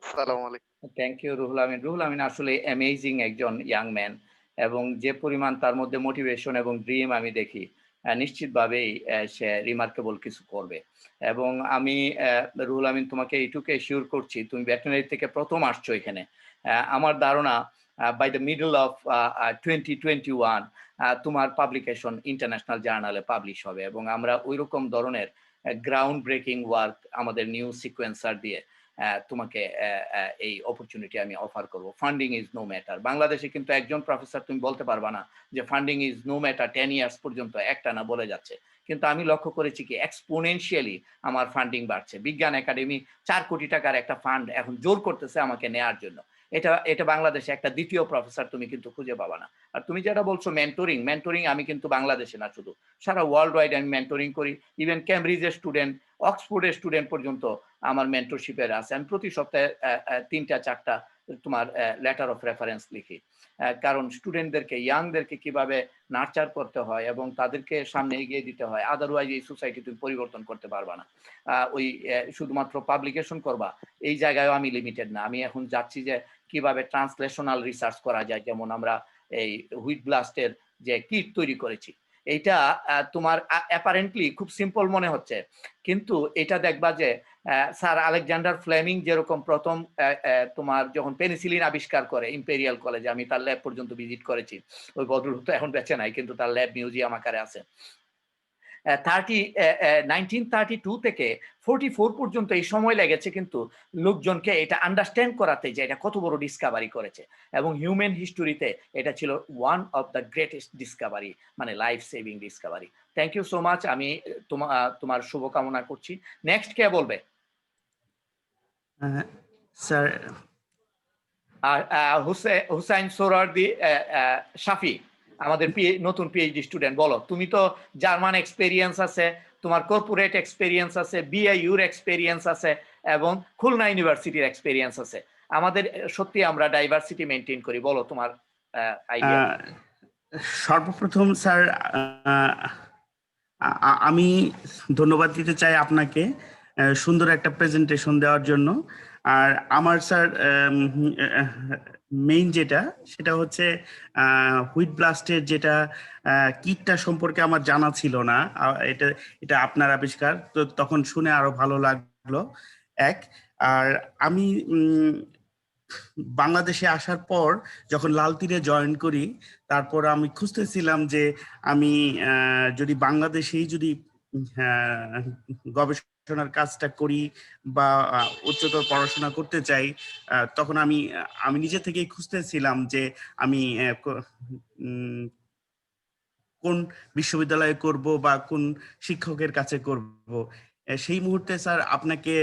আসসালামু আলাইকুম। Thank you Ruhul Amin. রুহুল আমিন আসলে অ্যামেজিং একজন ইয়াং ম্যান, এবং যে পরিমাণ তার মধ্যে মোটিভেশন এবং ড্রিম আমি দেখি, নিশ্চিতভাবেই সে রিমার্কেবল কিছু করবে। এবং আমি রুহুল আমিন তোমাকে এইটুকু এশিওর করছি, তুমি ভেটেরিনারি থেকে প্রথম আসছো এখানে। আমার ধারণা বাই দ্য মিডল অফ 2021 তোমার পাবলিকেশন ইন্টারন্যাশনাল জার্নালে পাবলিশ হবে, এবং আমরা ওইরকম ধরনের গ্রাউন্ড ব্রেকিং ওয়ার্ক আমাদের নিউ সিকোয়েন্সার দিয়ে তোমাকে এই অপরচুনিটি আমি অফার করব। Funding is no matter. বাংলাদেশে কিন্তু একজন প্রফেসর তুমি বলতে পারবা না যে funding is no matter 10 years পর্যন্ত একটা না বলে যাচ্ছে, কিন্তু আমি লক্ষ্য করেছি কি এক্সপোনেনশিয়ালি আমার ফান্ডিং বাড়ছে। বিজ্ঞান একাডেমি 4 কোটি টাকার একটা ফান্ড এখন জোর করতেছে আমাকে নেয়ার জন্য। এটা বাংলাদেশে একটা দ্বিতীয় প্রফেসর তুমি কিন্তু খুঁজে পাবা না। আর তুমি যেটা বলছো মেন্টরিং আমি কিন্তু বাংলাদেশে না, শুধু সারা ওয়ার্ল্ড ওয়াইড আমি মেন্টরিং করি। ইভেন ক্যামব্রিজের স্টুডেন্ট, অক্সফোর্ডের স্টুডেন্ট পর্যন্ত আমার মেন্টরশিপের আছে। আমি প্রতি সপ্তাহে 3-4টা তোমার লেটার অফ রেফারেন্স লিখি, কারণ স্টুডেন্টদেরকে, ইয়াংদেরকে কিভাবে নার্চার করতে হয় এবং তাদেরকে সামনে এগিয়ে দিতে হয়। আদারওয়াইজ এই সোসাইটি তুমি পরিবর্তন করতে পারবা না। ওই শুধুমাত্র পাবলিকেশন করবা এই জায়গায় আমি লিমিটেড না। আমি এখন যাচ্ছি যে কিভাবে ট্রান্সলেশনাল রিসার্চ করা যায়। যেমন আমরা এই হুইট ব্লাস্টের যে কিট তৈরি করেছি, এইটা তোমার অ্যাপারেন্টলি খুব সিম্পল মনে হচ্ছে, কিন্তু এটা দেখবা যে স্যার আলেকজান্ডার ফ্লেমিং যেরকম প্রথম তোমার যখন পেনিসিলিন আবিষ্কার করে ইম্পেরিয়াল কলেজে, আমি তার ল্যাব পর্যন্ত ভিজিট করেছি। ওই ভদ্রলোক তো এখন বেঁচে নাই, কিন্তু তার ল্যাব মিউজিয়াম আকারে আছে। 1932 থেকে 44 পর্যন্ত এই সময় লেগেছে কিন্তু লোকজনকে এটা আন্ডারস্ট্যান্ড করাতে যে এটা কত বড় ডিসকাভারি করেছে, এবং হিউম্যান হিস্টোরিতে এটা ছিল one of the greatest discovery, মানে life saving discovery. Thank you so much. আমি তোমার শুভকামনা করছি। নেক্সট কে বলবে? স্যার হুসাইন সোহরাওয়ার্দী শাফি, আমাদের নতুন পিএইচডি স্টুডেন্ট। বলো, তুমি তো জার্মান এক্সপেরিয়েন্স আছে, তোমার কর্পোরেট এক্সপেরিয়েন্স আছে, বিআইইউর এক্সপেরিয়েন্স আছে, এবং খুলনা ইউনিভার্সিটির এক্সপেরিয়েন্স আছে। আমাদের সত্যি আমরা ডাইভার্সিটি মেনটেন করি। বলো তোমার আইডিয়া। সর্বপ্রথম স্যার আমি ধন্যবাদ দিতে চাই আপনাকে সুন্দর একটা প্রেজেন্টেশন দেওয়ার জন্য। আর আমার স্যার মেইন যেটা সেটা হচ্ছে হুইট ব্লাস্টের যেটা কিটটা সম্পর্কে আমার জানা ছিল না, এটা আপনার আবিষ্কার, তো তখন শুনে আরো ভালো লাগলো। আর আমি বাংলাদেশে আসার পর যখন লাল তীরে জয়েন করি, তারপর আমি খুঁজতেছিলাম যে আমি যদি বাংলাদেশেই যদি গবেষণার কাজটা করি বা উচ্চতর পড়াশোনা করতে চাই, তখন আমি নিজে থেকেই খুঁজতেছিলাম যে আমি কোন বিশ্ববিদ্যালয়ে করব বা কোন শিক্ষকের কাছে করব। সেই মুহূর্তে স্যার আপনাকে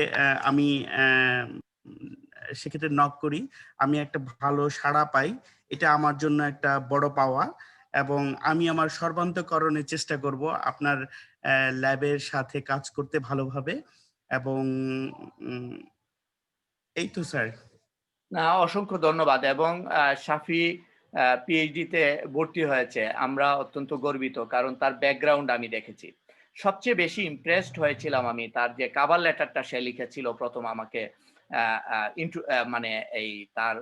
আমি সেক্ষেত্রে নক করি, আমি একটা ভালো সাড়া পাই, এটা আমার জন্য একটা বড় পাওয়া। এবং আমি আমার সর্বান্তকরণের চেষ্টা করব আপনার ল্যাবের সাথে কাজ করতে ভালোভাবে, এবং এই তো স্যার। না, অসংখ্য ধন্যবাদ। এবং শাফি পিএইচডি তে ভর্তি হয়েছে, আমরা অত্যন্ত গর্বিত, কারণ তার ব্যাকগ্রাউন্ড আমি দেখেছি। সবচেয়ে বেশি ইমপ্রেসড হয়েছিলাম আমি তার যে কভার লেটারটা সে লিখেছিল প্রথম আমাকে, মানে এই তার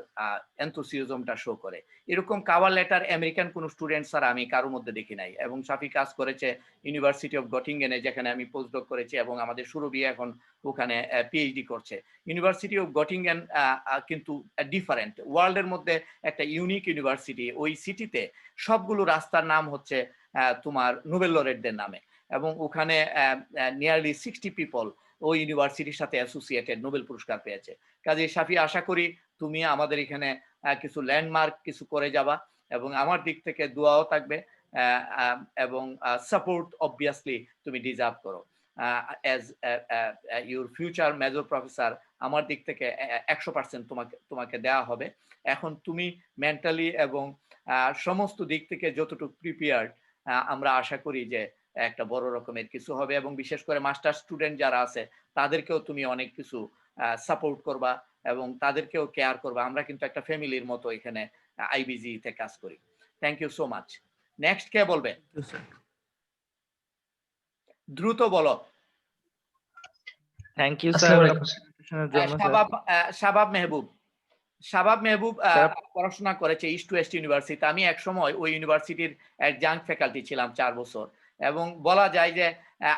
এনথুসিয়াজমটা শো করে। এরকম কভার লেটার আমেরিকান কোন স্টুডেন্ট স্যার আমি কারোর মধ্যে দেখি নাই। এবং শাফি কাজ করেছে ইউনিভার্সিটি অফ গটিঙ্গেনে, যেখানে আমি পোস্টডক করেছি, এবং আমাদের সুরভি এখন ওখানে পিএইচডি করছে। ইউনিভার্সিটি অফ গটিঙ্গেন কিন্তু ডিফারেন্ট, ওয়ার্ল্ডের মধ্যে একটা ইউনিক ইউনিভার্সিটি। ওই সিটিতে সবগুলো রাস্তার নাম হচ্ছে তোমার নোবেল লরেটদের নামে, এবং ওখানে নিয়ারলি 60 পিপল ওই ইউনিভার্সিটির সাথে অ্যাসোসিয়েটেড নোবেল পুরস্কার পেয়েছে। কাজে শাফি, আশা করি তুমি আমাদের এখানে কিছু ল্যান্ডমার্ক কিছু করে যাবা, এবং আমার দিক থেকে দোয়াও থাকবে, এবং সাপোর্ট অবভিয়াসলি তুমি ডিজার্ভ করো। As your future major professor আমার দিক থেকে 100% তোমাকে দেওয়া হবে। এখন তুমি মেন্টালি এবং সমস্ত দিক থেকে যতটুকু প্রিপেয়ার্ড, আমরা আশা করি যে একটা বড় রকমের কিছু হবে, এবং বিশেষ করে মাস্টার স্টুডেন্ট যারা আছে তাদেরকেও তুমি অনেক কিছু সাপোর্ট করবা এবং তাদেরকেও কেয়ার করবা। আমরা কিন্তু একটা ফ্যামিলির মতো এখানে IBGE তে কাজ করি। Thank you so much. Next কে বলবে? দ্রুত বলো। Thank you sir. Shabab Mehbub. Shabab Mehbub পড়াশোনা করেছে ইস্ট ওয়েস্ট ইউনিভার্সিটি। আমি এক সময় ওই ইউনিভার্সিটির অ্যাডজাঙ্ক ফ্যাকাল্টি ছিলাম 4 বছর, এবং বলা যায় যে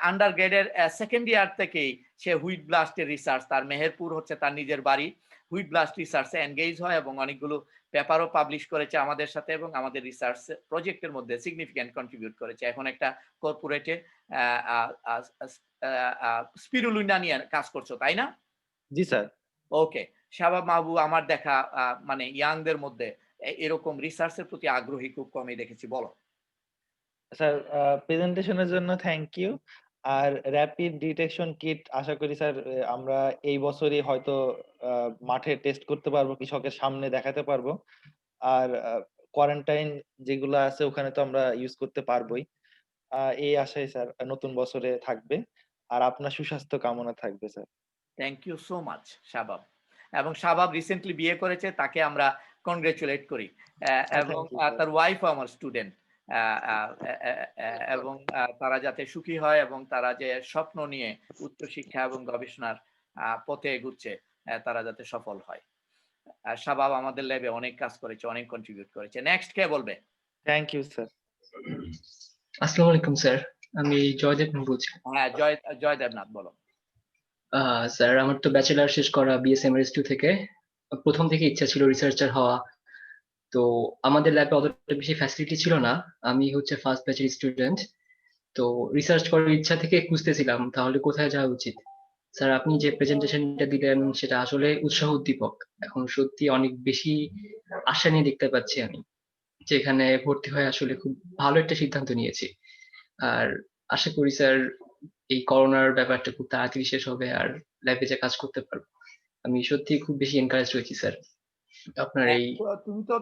আন্ডার গ্রেডের সেকেন্ড ইয়ার থেকেই সে হুইট ব্লাস্টের রিসার্চ, তার মেহেরপুর হচ্ছে তার নিজের বাড়ি, হুইট ব্লাস্ট রিসার্চে এনগেজ হয়, এবং অনেকগুলো পেপারও পাবলিশ করেছে আমাদের সাথে, এবং আমাদের রিসার্চ প্রজেক্টের মধ্যে সিগনিফিক্যান্ট কন্ট্রিবিউট করেছে। এখন একটা কর্পোরেটে স্পিরুলিনা নিয়ে কাজ করছো, তাই না? জি স্যার। ওকে, শাবাব মাহবুব, আমার দেখা মানে ইয়াংদের মধ্যে এরকম রিসার্চের প্রতি আগ্রহী খুব কমই দেখেছি। বলো স্যার। প্রেজেন্টেশনের জন্য থ্যাংক ইউ। আর র‍্যাপিড ডিটেকশন কিট আশা করি স্যার আমরা এই বছরই হয়তো মাঠে টেস্ট করতে পারবো, কৃষকের সামনে দেখাতে পারবো। আর কোয়ারেন্টাইন যেগুলো আছে ওখানে তো আমরা ইউজ করতে পারবোই। এই আশায় স্যার নতুন বছরে থাকবে, আর আপনার সুস্বাস্থ্য কামনা থাকবে sir. Thank you so much Shabab. এবং শাবাব রিসেন্টলি বিয়ে করেছে, তাকে আমরা কংগ্রেচুলেট করি, এবং তার ওয়াইফও আমার স্টুডেন্ট, এবং তারা যাতে সুখী হয় এবং তারা যে স্বপ্ন নিয়ে উচ্চশিক্ষা এবং গবেষণার পথে এগুচ্ছে তারা যাতে সফল হয়। শাবাব আমাদের ল্যাবে অনেক কাজ করেছে, অনেক কন্ট্রিবিউট করেছে। নেক্সট কে বলবে? Thank you sir. আসসালামু আলাইকুম স্যার, আমি জয়দেব বলছি। হ্যাঁ, জয়দেবনাথ বলো। স্যার আমার তো ব্যাচেলার শেষ করা BSMRAU থেকে, প্রথম থেকে ইচ্ছা ছিল রিসার্চার হওয়া। তো আমাদের ল্যাবে অতটা বেশি ফ্যাসিলিটি ছিল না, আমি হচ্ছে ফার্স্ট ব্যাচের স্টুডেন্ট। তো রিসার্চ করার ইচ্ছা থেকে খুঁজতেছিলাম তাহলে কোথায় যাওয়া উচিত। স্যার আপনি যে প্রেজেন্টেশনটা দিলেন সেটা আসলে উৎসাহ উদ্দীপক। এখন সত্যি অনেক বেশি আশা নিয়ে দেখতে পাচ্ছি আমি, যেখানে ভর্তি হয়ে আসলে খুব ভালো একটা সিদ্ধান্ত নিয়েছি। আর আশা করি স্যার এই করোনার ব্যাপারটা খুব তাড়াতাড়ি শেষ হবে আর ল্যাবে যে কাজ করতে পারবো। আমি সত্যি খুব বেশি এনকারেজ হয়েছি স্যার আপনার এই তুমি তো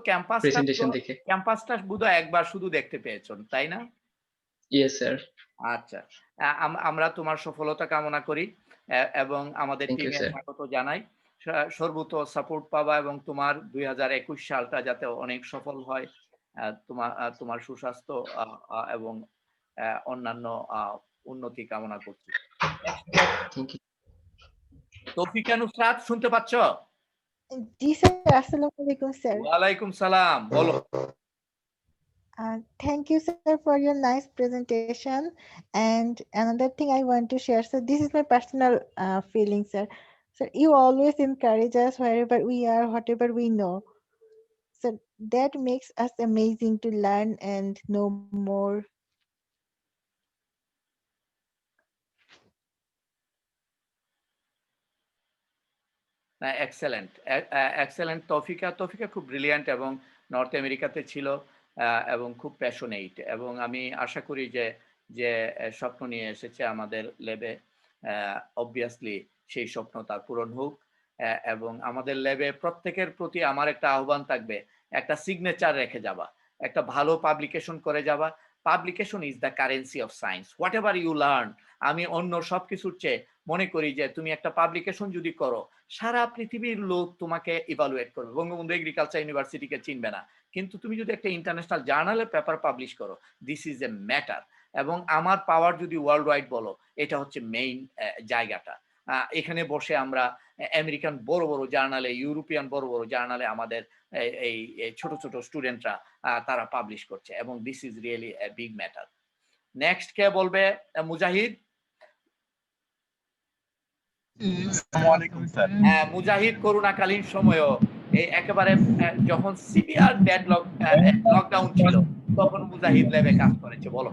ক্যাম্পাসটা বোধহয় একবার শুধু দেখতে পেয়েছো, তাই না? Yes sir. আচ্ছা, আমরা তোমার সফলতা কামনা করি এবং আমাদের টিমে স্বাগত জানাই। সর্বোচ্চ সাপোর্ট পাবা এবং তোমার 2021 সালটা যাতে অনেক সফল হয়, তোমার সুস্বাস্থ্য এবং অন্যান্য উন্নতি কামনা করছি। তৌফিকা নুসরাত, শুনতে পাচ্ছ? জি স্যার, আসসালামু আলাইকুম স্যার। ওয়ালাইকুম সালাম, বলো। Thank you sir for your nice presentation, and another thing I want to share, so this is my personal feeling sir. Sir, you always encourage us wherever we are, whatever we know, so that makes us amazing to learn and know more. Excellent Tofika খুব brilliant এবং north আমেরিকাতে ছিল এবং খুব passionate, এবং আমি আশা করি যে স্বপ্ন নিয়ে এসেছে আমাদের ল্যাবে, অবভিয়াসলি সেই স্বপ্ন তার পূরণ হোক। এবং আমাদের ল্যাবে প্রত্যেকের প্রতি আমার একটা আহ্বান থাকবে, একটা সিগনেচার রেখে যাবা। একটা ভালো পাবলিকেশন করে যাবা। Publication is the currency of science. Whatever you learn, আমি অন্য সবকিছুর চেয়ে মনে করি যে তুমি একটা পাবলিকেশন যদি করো, সারা পৃথিবীর লোক তোমাকে ইভালুয়েট করবে। বঙ্গবন্ধু এগ্রিকালচার ইউনিভার্সিটিকে চিনবে না, কিন্তু তুমি যদি একটা ইন্টারন্যাশনাল জার্নালে পেপার পাবলিশ করো, দিস ইজ এ ম্যাটার। এবং আমার পাওয়ার যদি ওয়ার্ল্ড ওয়াইড বলো, এটা হচ্ছে মেইন জায়গাটা। এখানে বসে আমরা আমেরিকান বড় বড় জার্নালে, ইউরোপিয়ান বড় বড় জার্নালে আমাদের এই ছোট ছোট স্টুডেন্টরা তারা পাবলিশ করছে, এবং this is really a big matter. Next কে বলবে? মুজাহিদ। হ্যাঁ, মুজাহিদ করোনাকালীন সময়ও এই একেবারে যখন সিভিয়ার লকডাউন ছিল, তখন মুজাহিদ ল্যাবে কাজ করেছে। বলো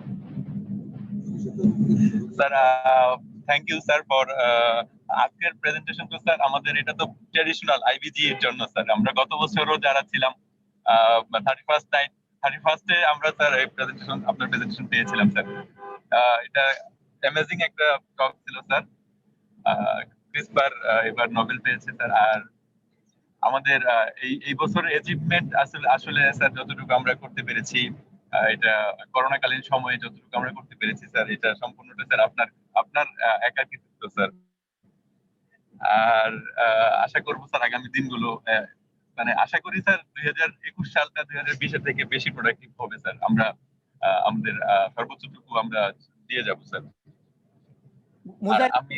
sir. Thank you sir for আজকের প্রেজেন্টেশন। তো স্যার আমাদের এটা তো ট্র্যাডিশনাল আইবিজি এর জন্য স্যার, আমরা গত বছরও যারা ছিলাম 31 আমরা স্যার এই প্রেজেন্টেশন, আপনার প্রেজেন্টেশন পেয়েছিলাম স্যার। এটা অ্যামেজিং একটা টক ছিল স্যার। ক্রিসপার এবার নোবেল পেয়েছে স্যার। আর আমাদের এই বছরের অ্যাচিভমেন্ট আসলে স্যার যতটুকু আমরা করতে পেরেছি, এটা করোনাকালীন সময়ে যতটুকু আমরা করতে পেরেছি স্যার, এটা সম্পূর্ণটা স্যার আপনার একার কৃতিত্ব স্যার। আর আশা করবো স্যার আগামী দিনগুলো, মানে আশা করি স্যার 2021 সালটা 2020 থেকে বেশি প্রোডাক্টিভ হবে স্যার। আমরা আমাদের সর্বোচ্চটুকু আমরা দিয়ে যাব স্যার। আমি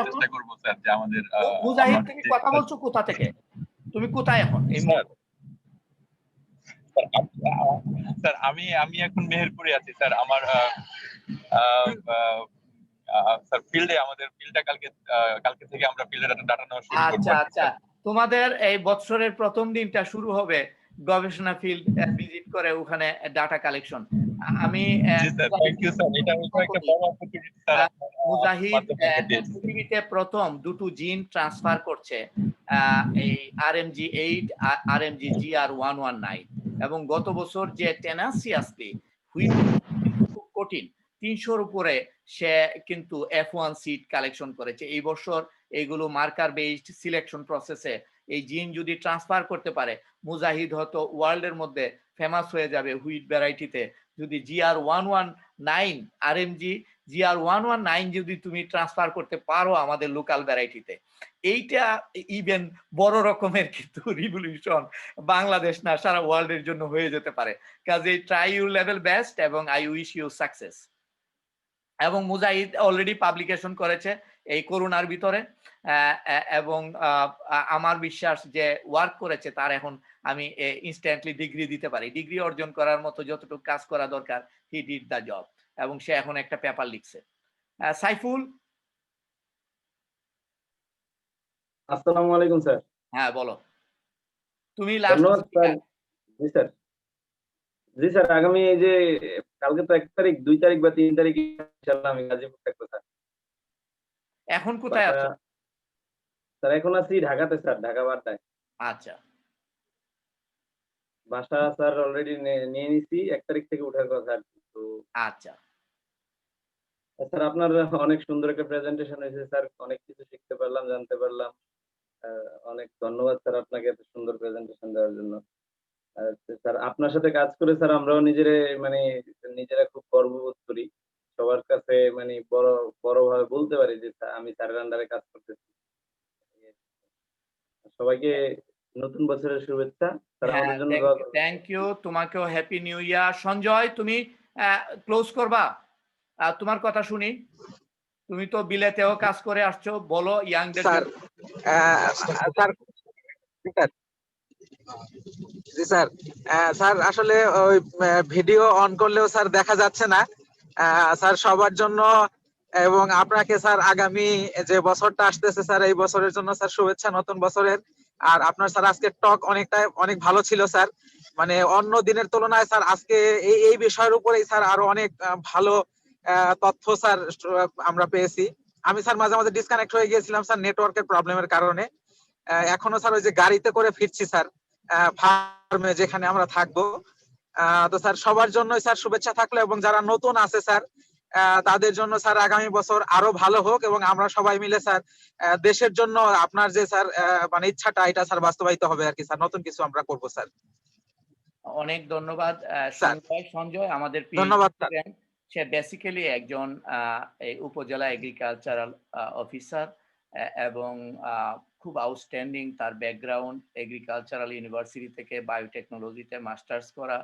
চেষ্টা করবো স্যার যে আমাদের মুজাহিদ, তুমি কথা বলছো কোথা থেকে? তুমি কোথায় এখন এই মুহূর্তে? স্যার আমি এখন মেহেরপুরে আছি স্যার। আমার স্যার ফিল্ডে, আমাদের ফিল্ডটা কালকে থেকে আমরা ফিল্ডে ডাটা নেওয়া শুরু করব। আচ্ছা আচ্ছা, তোমাদের এই বছরের প্রথম দিনটা শুরু হবে গবেষণা ফিল্ড ভিজিট করে ওখানে ডাটা কালেকশন। আমি মুজাহিদ পৃথিবীতে প্রথম দুটো জিন ট্রান্সফার করছে, এই RMG8 RMG GR119, এবং গত বছর যে টেনাসিয়াসলি খুব কঠিন 300-র উপরে সে কিন্তু F1 সিট কালেকশন করেছে। এই বছর এইগুলো মার্কার বেসড সিলেকশন প্রসেসে এই জিন যদি ট্রান্সফার করতে পারে, মুজাহিদ হয়তো ওয়ার্ল্ডের মধ্যে ফেমাস হয়ে যাবে হুইট ভ্যারাইটিতে। যদি GR119 RMG GR119 যদি তুমি ট্রান্সফার করতে পারো আমাদের লোকাল ভ্যারাইটিতে, এইটা ইভেন বড় রকমের কিন্তু রিভলিউশন বাংলাদেশ না সারা ওয়ার্ল্ডের জন্য হয়ে যেতে পারে। কাজে ট্রাই ইউর লেভেল বেস্ট এবং আই উইশ ইউ সাকসেস। এবং মুজাহিদ অলরেডি পাবলিকেশন করেছে এই করোনার ভিতরে, এবং আমার বিশ্বাস যে ওয়ার্ক করেছে তার এখন আমি ইনস্ট্যান্টলি ডিগ্রি দিতে পারি। ডিগ্রি অর্জন করার মতো যতটুকু কাজ করা দরকার, হি ডিড দ্য জব, এবং সে এখন একটা পেপার লিখছে। সাইফুল। আসসালামু আলাইকুম স্যার। হ্যাঁ বলো, তুমি ধন্যবাদ স্যার। জি স্যার, জি স্যার, আগামী এই যে কালকে তো 1 তারিখ, 2 তারিখ বা 3 তারিখ ইনশাআল্লাহ আমি গাজীপুর থাকবো স্যার। এখন কোথায় আছো? স্যার এখন আছি ঢাকাতে স্যার, ঢাকা বারটায়। আচ্ছা, বাসা স্যার অলরেডি নিয়ে নিছি, 1 তারিখ থেকে ওঠার কথা। তো আচ্ছা স্যার আপনার অনেক সুন্দর একটা প্রেজেন্টেশন হয়েছে স্যার, অনেক কিছু শিখতে পারলাম, জানতে পারলাম। অনেক ধন্যবাদ স্যার আপনাকে এত সুন্দর প্রেজেন্টেশন দেওয়ার জন্য। স্যার আপনার সাথে কাজ করে স্যার আমরাও নিজেরা খুব গর্ববোধ করি। সবার কাছে মানে বড়ভাবে বলতে পারি যে আমি স্যারের আন্ডারে কাজ করতেছি। সবাইকে নতুন বছরের শুভেচ্ছা। স্যার আমাদের জন্য দোয়া করবেন। থ্যাংক ইউ, তোমাকেও হ্যাপি নিউ ইয়ার। সঞ্জয়, তুমি ক্লোজ করবা? তোমার কথা শুনি। তুমি তো বিলেতেও কাজ করে আসছো, বলো ইয়াংদের। স্যার জি স্যার। স্যার আসলে ওই ভিডিও অন করলেও স্যার দেখা যাচ্ছে না। স্যার সবার জন্য এবং আপনাকে স্যার আগামী যে বছরটা আসতেছে স্যার, এই বছরের জন্য স্যার শুভেচ্ছা নতুন বছরের। আর আপনার স্যার আজকে টক অনেক ভালো ছিল স্যার, মানে অন্য দিনের তুলনায় স্যার আজকে এই বিষয়ের উপরেই স্যার আরো অনেক ভালো তথ্য স্যার আমরা পেয়েছি। আমি স্যার মাঝে মাঝে ডিসকানেক্ট হয়ে গিয়েছিলাম স্যার নেটওয়ার্কের প্রবলেমের কারণে। এখনো স্যার ওই যে গাড়িতে করে ফিরছি স্যার ফার্মে যেখানে আমরা থাকবো। তো স্যার সবার জন্যই স্যার শুভেচ্ছা থাকলো, এবং যারা নতুন আছে স্যার তাদের জন্য স্যার আগামী বছর আরো ভালো হোক, এবং আমরা সবাই মিলে স্যার দেশের জন্য আপনার যে স্যার মানে ইচ্ছাটা এটা স্যার বাস্তবায়িত হবে আর কি স্যার, নতুন কিছু আমরা করবো স্যার। অনেক ধন্যবাদ স্যার সঞ্জয় আমাদের ধন্যবাদ স্যার। স্টুডেন্ট। সে বেসিক্যালি একজন এই উপজেলা এগ্রিকালচারাল অফিসার এবং খুব আউটস্ট্যান্ডিং তার ব্যাকগ্রাউন্ড এগ্রিকালচারাল ইউনিভার্সিটি থেকে বায়োটেকনোলজিতে মাস্টার্স করা,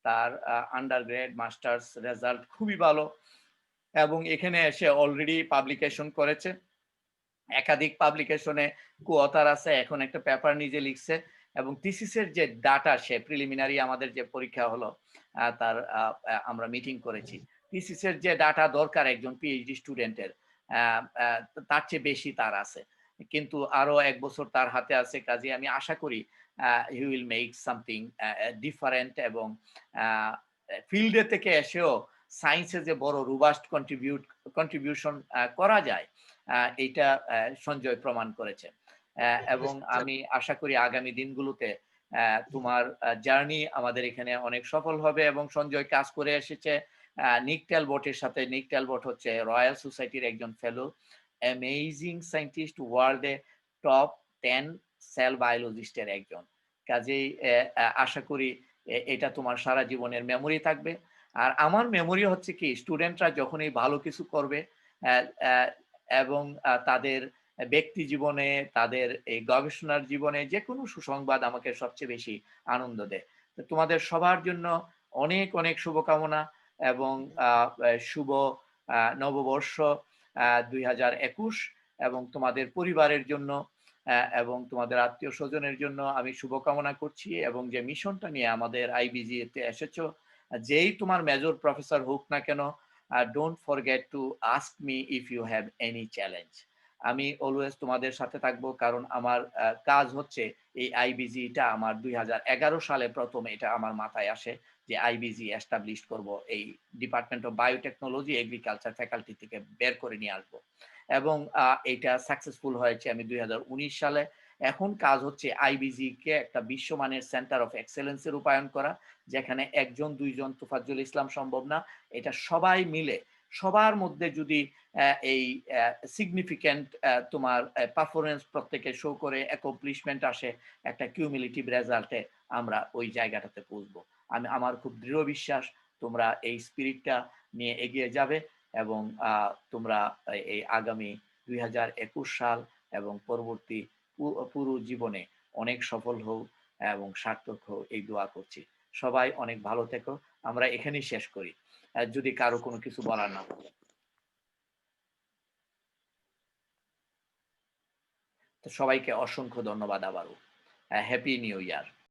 তার আন্ডারগ্রেড মাস্টার্স রেজাল্ট খুবই ভালো এবং এখানে এসে অলরেডি পাবলিকেশন করেছে, একাধিক পাবলিকেশনে কো-অথর আছে, এখন একটা পেপার নিজে লিখছে এবং থিসিসের যে ডাটা সে প্রিলিমিনারি আমাদের যে পরীক্ষা হলো তার আমরা মিটিং করেছি, থিসিসের যে ডাটা দরকার একজন পিএইচডি স্টুডেন্টের তার চেয়ে বেশি তার আছে, কিন্তু আরো 1 বছর তার হাতে আছে, কাজে আমি আশা করি he will make something different এবং ফিল্ডে থেকে এসেও সায়েন্সে যে বড় রোবাস্ট কন্ট্রিবিউশন করা যায় এইটা সঞ্জয় প্রমাণ করেছে এবং আমি আশা করি আগামী দিনগুলোতে তোমার জার্নি আমাদের এখানে অনেক সফল হবে এবং সঞ্জয় কাজ করে এসেছে নিক টেলবটের সাথে। নিক টেলবট হচ্ছে রয়্যাল সোসাইটির একজন ফেলো, অ্যামেজিং সায়েন্টিস্ট, ওয়ার্ল্ডে টপ 10 সেল বায়োলজিস্টের একজন, কাজেই আশা করি এটা তোমার সারা জীবনের মেমোরি থাকবে। আর আমার মেমোরি হচ্ছে কি, স্টুডেন্টরা যখনই ভালো কিছু করবে এবং তাদের ব্যক্তি জীবনে, তাদের এই গবেষণার জীবনে যে কোনো সুসংবাদ আমাকে সবচেয়ে বেশি আনন্দ দেয়। তো তোমাদের সবার জন্য অনেক অনেক শুভকামনা এবং শুভ নববর্ষ 2021 এবং তোমাদের পরিবারের জন্য এবং তোমাদের আত্মীয় স্বজনের জন্য আমি শুভকামনা করছি এবং যে মিশনটা নিয়ে আমাদের IBGE তে এসেছো, যেই তোমার মেজর প্রফেসর হোক না কেন, don't forget to ask me if you have any challenge. আমি অলওয়েজ তোমাদের সাথে থাকবো, কারণ আমার কাজ হচ্ছে এই IBGE-টা আমার 2011 সালে প্রথম এটা আমার মাথায় আসে যে IBGE এস্টাবলিশ করব, এই department of biotechnology agriculture faculty থেকে বের করে নিয়ে আসবো এবং এটা সাকসেসফুল হয়েছে আমি 2019 সালে। এখন কাজ হচ্ছে IBGE-কে একটা বিশ্বমানের সেন্টার অফ এক্সেলেন্সে রূপায়ণ করা, যেখানে একজন দুইজন তোফাজ্জল ইসলাম সম্ভব না, এটা সবাই মিলে সবার মধ্যে যদি এই সিগনিফিক্যান্ট তোমার পারফরমেন্স প্রত্যেকে শো করে অ্যাকমপ্লিশমেন্ট আসে, একটা কিউমুলেটিভ রেজাল্টে আমরা ওই জায়গাটাতে পৌঁছবো। আমার খুব দৃঢ় বিশ্বাস তোমরা এই স্পিরিটটা নিয়ে এগিয়ে যাবে এবং তোমরা এই আগামী 2021 সাল এবং পরবর্তী পুরো জীবনে অনেক সফল হও এবং সার্থক হও, এই দোয়া করছি। সবাই অনেক ভালো থেকো। আমরা এখানেই শেষ করি, যদি কারো কোনো কিছু বলার না থাকে। তো সবাইকে অসংখ্য ধন্যবাদ আবারও। হ্যাপি নিউ ইয়ার।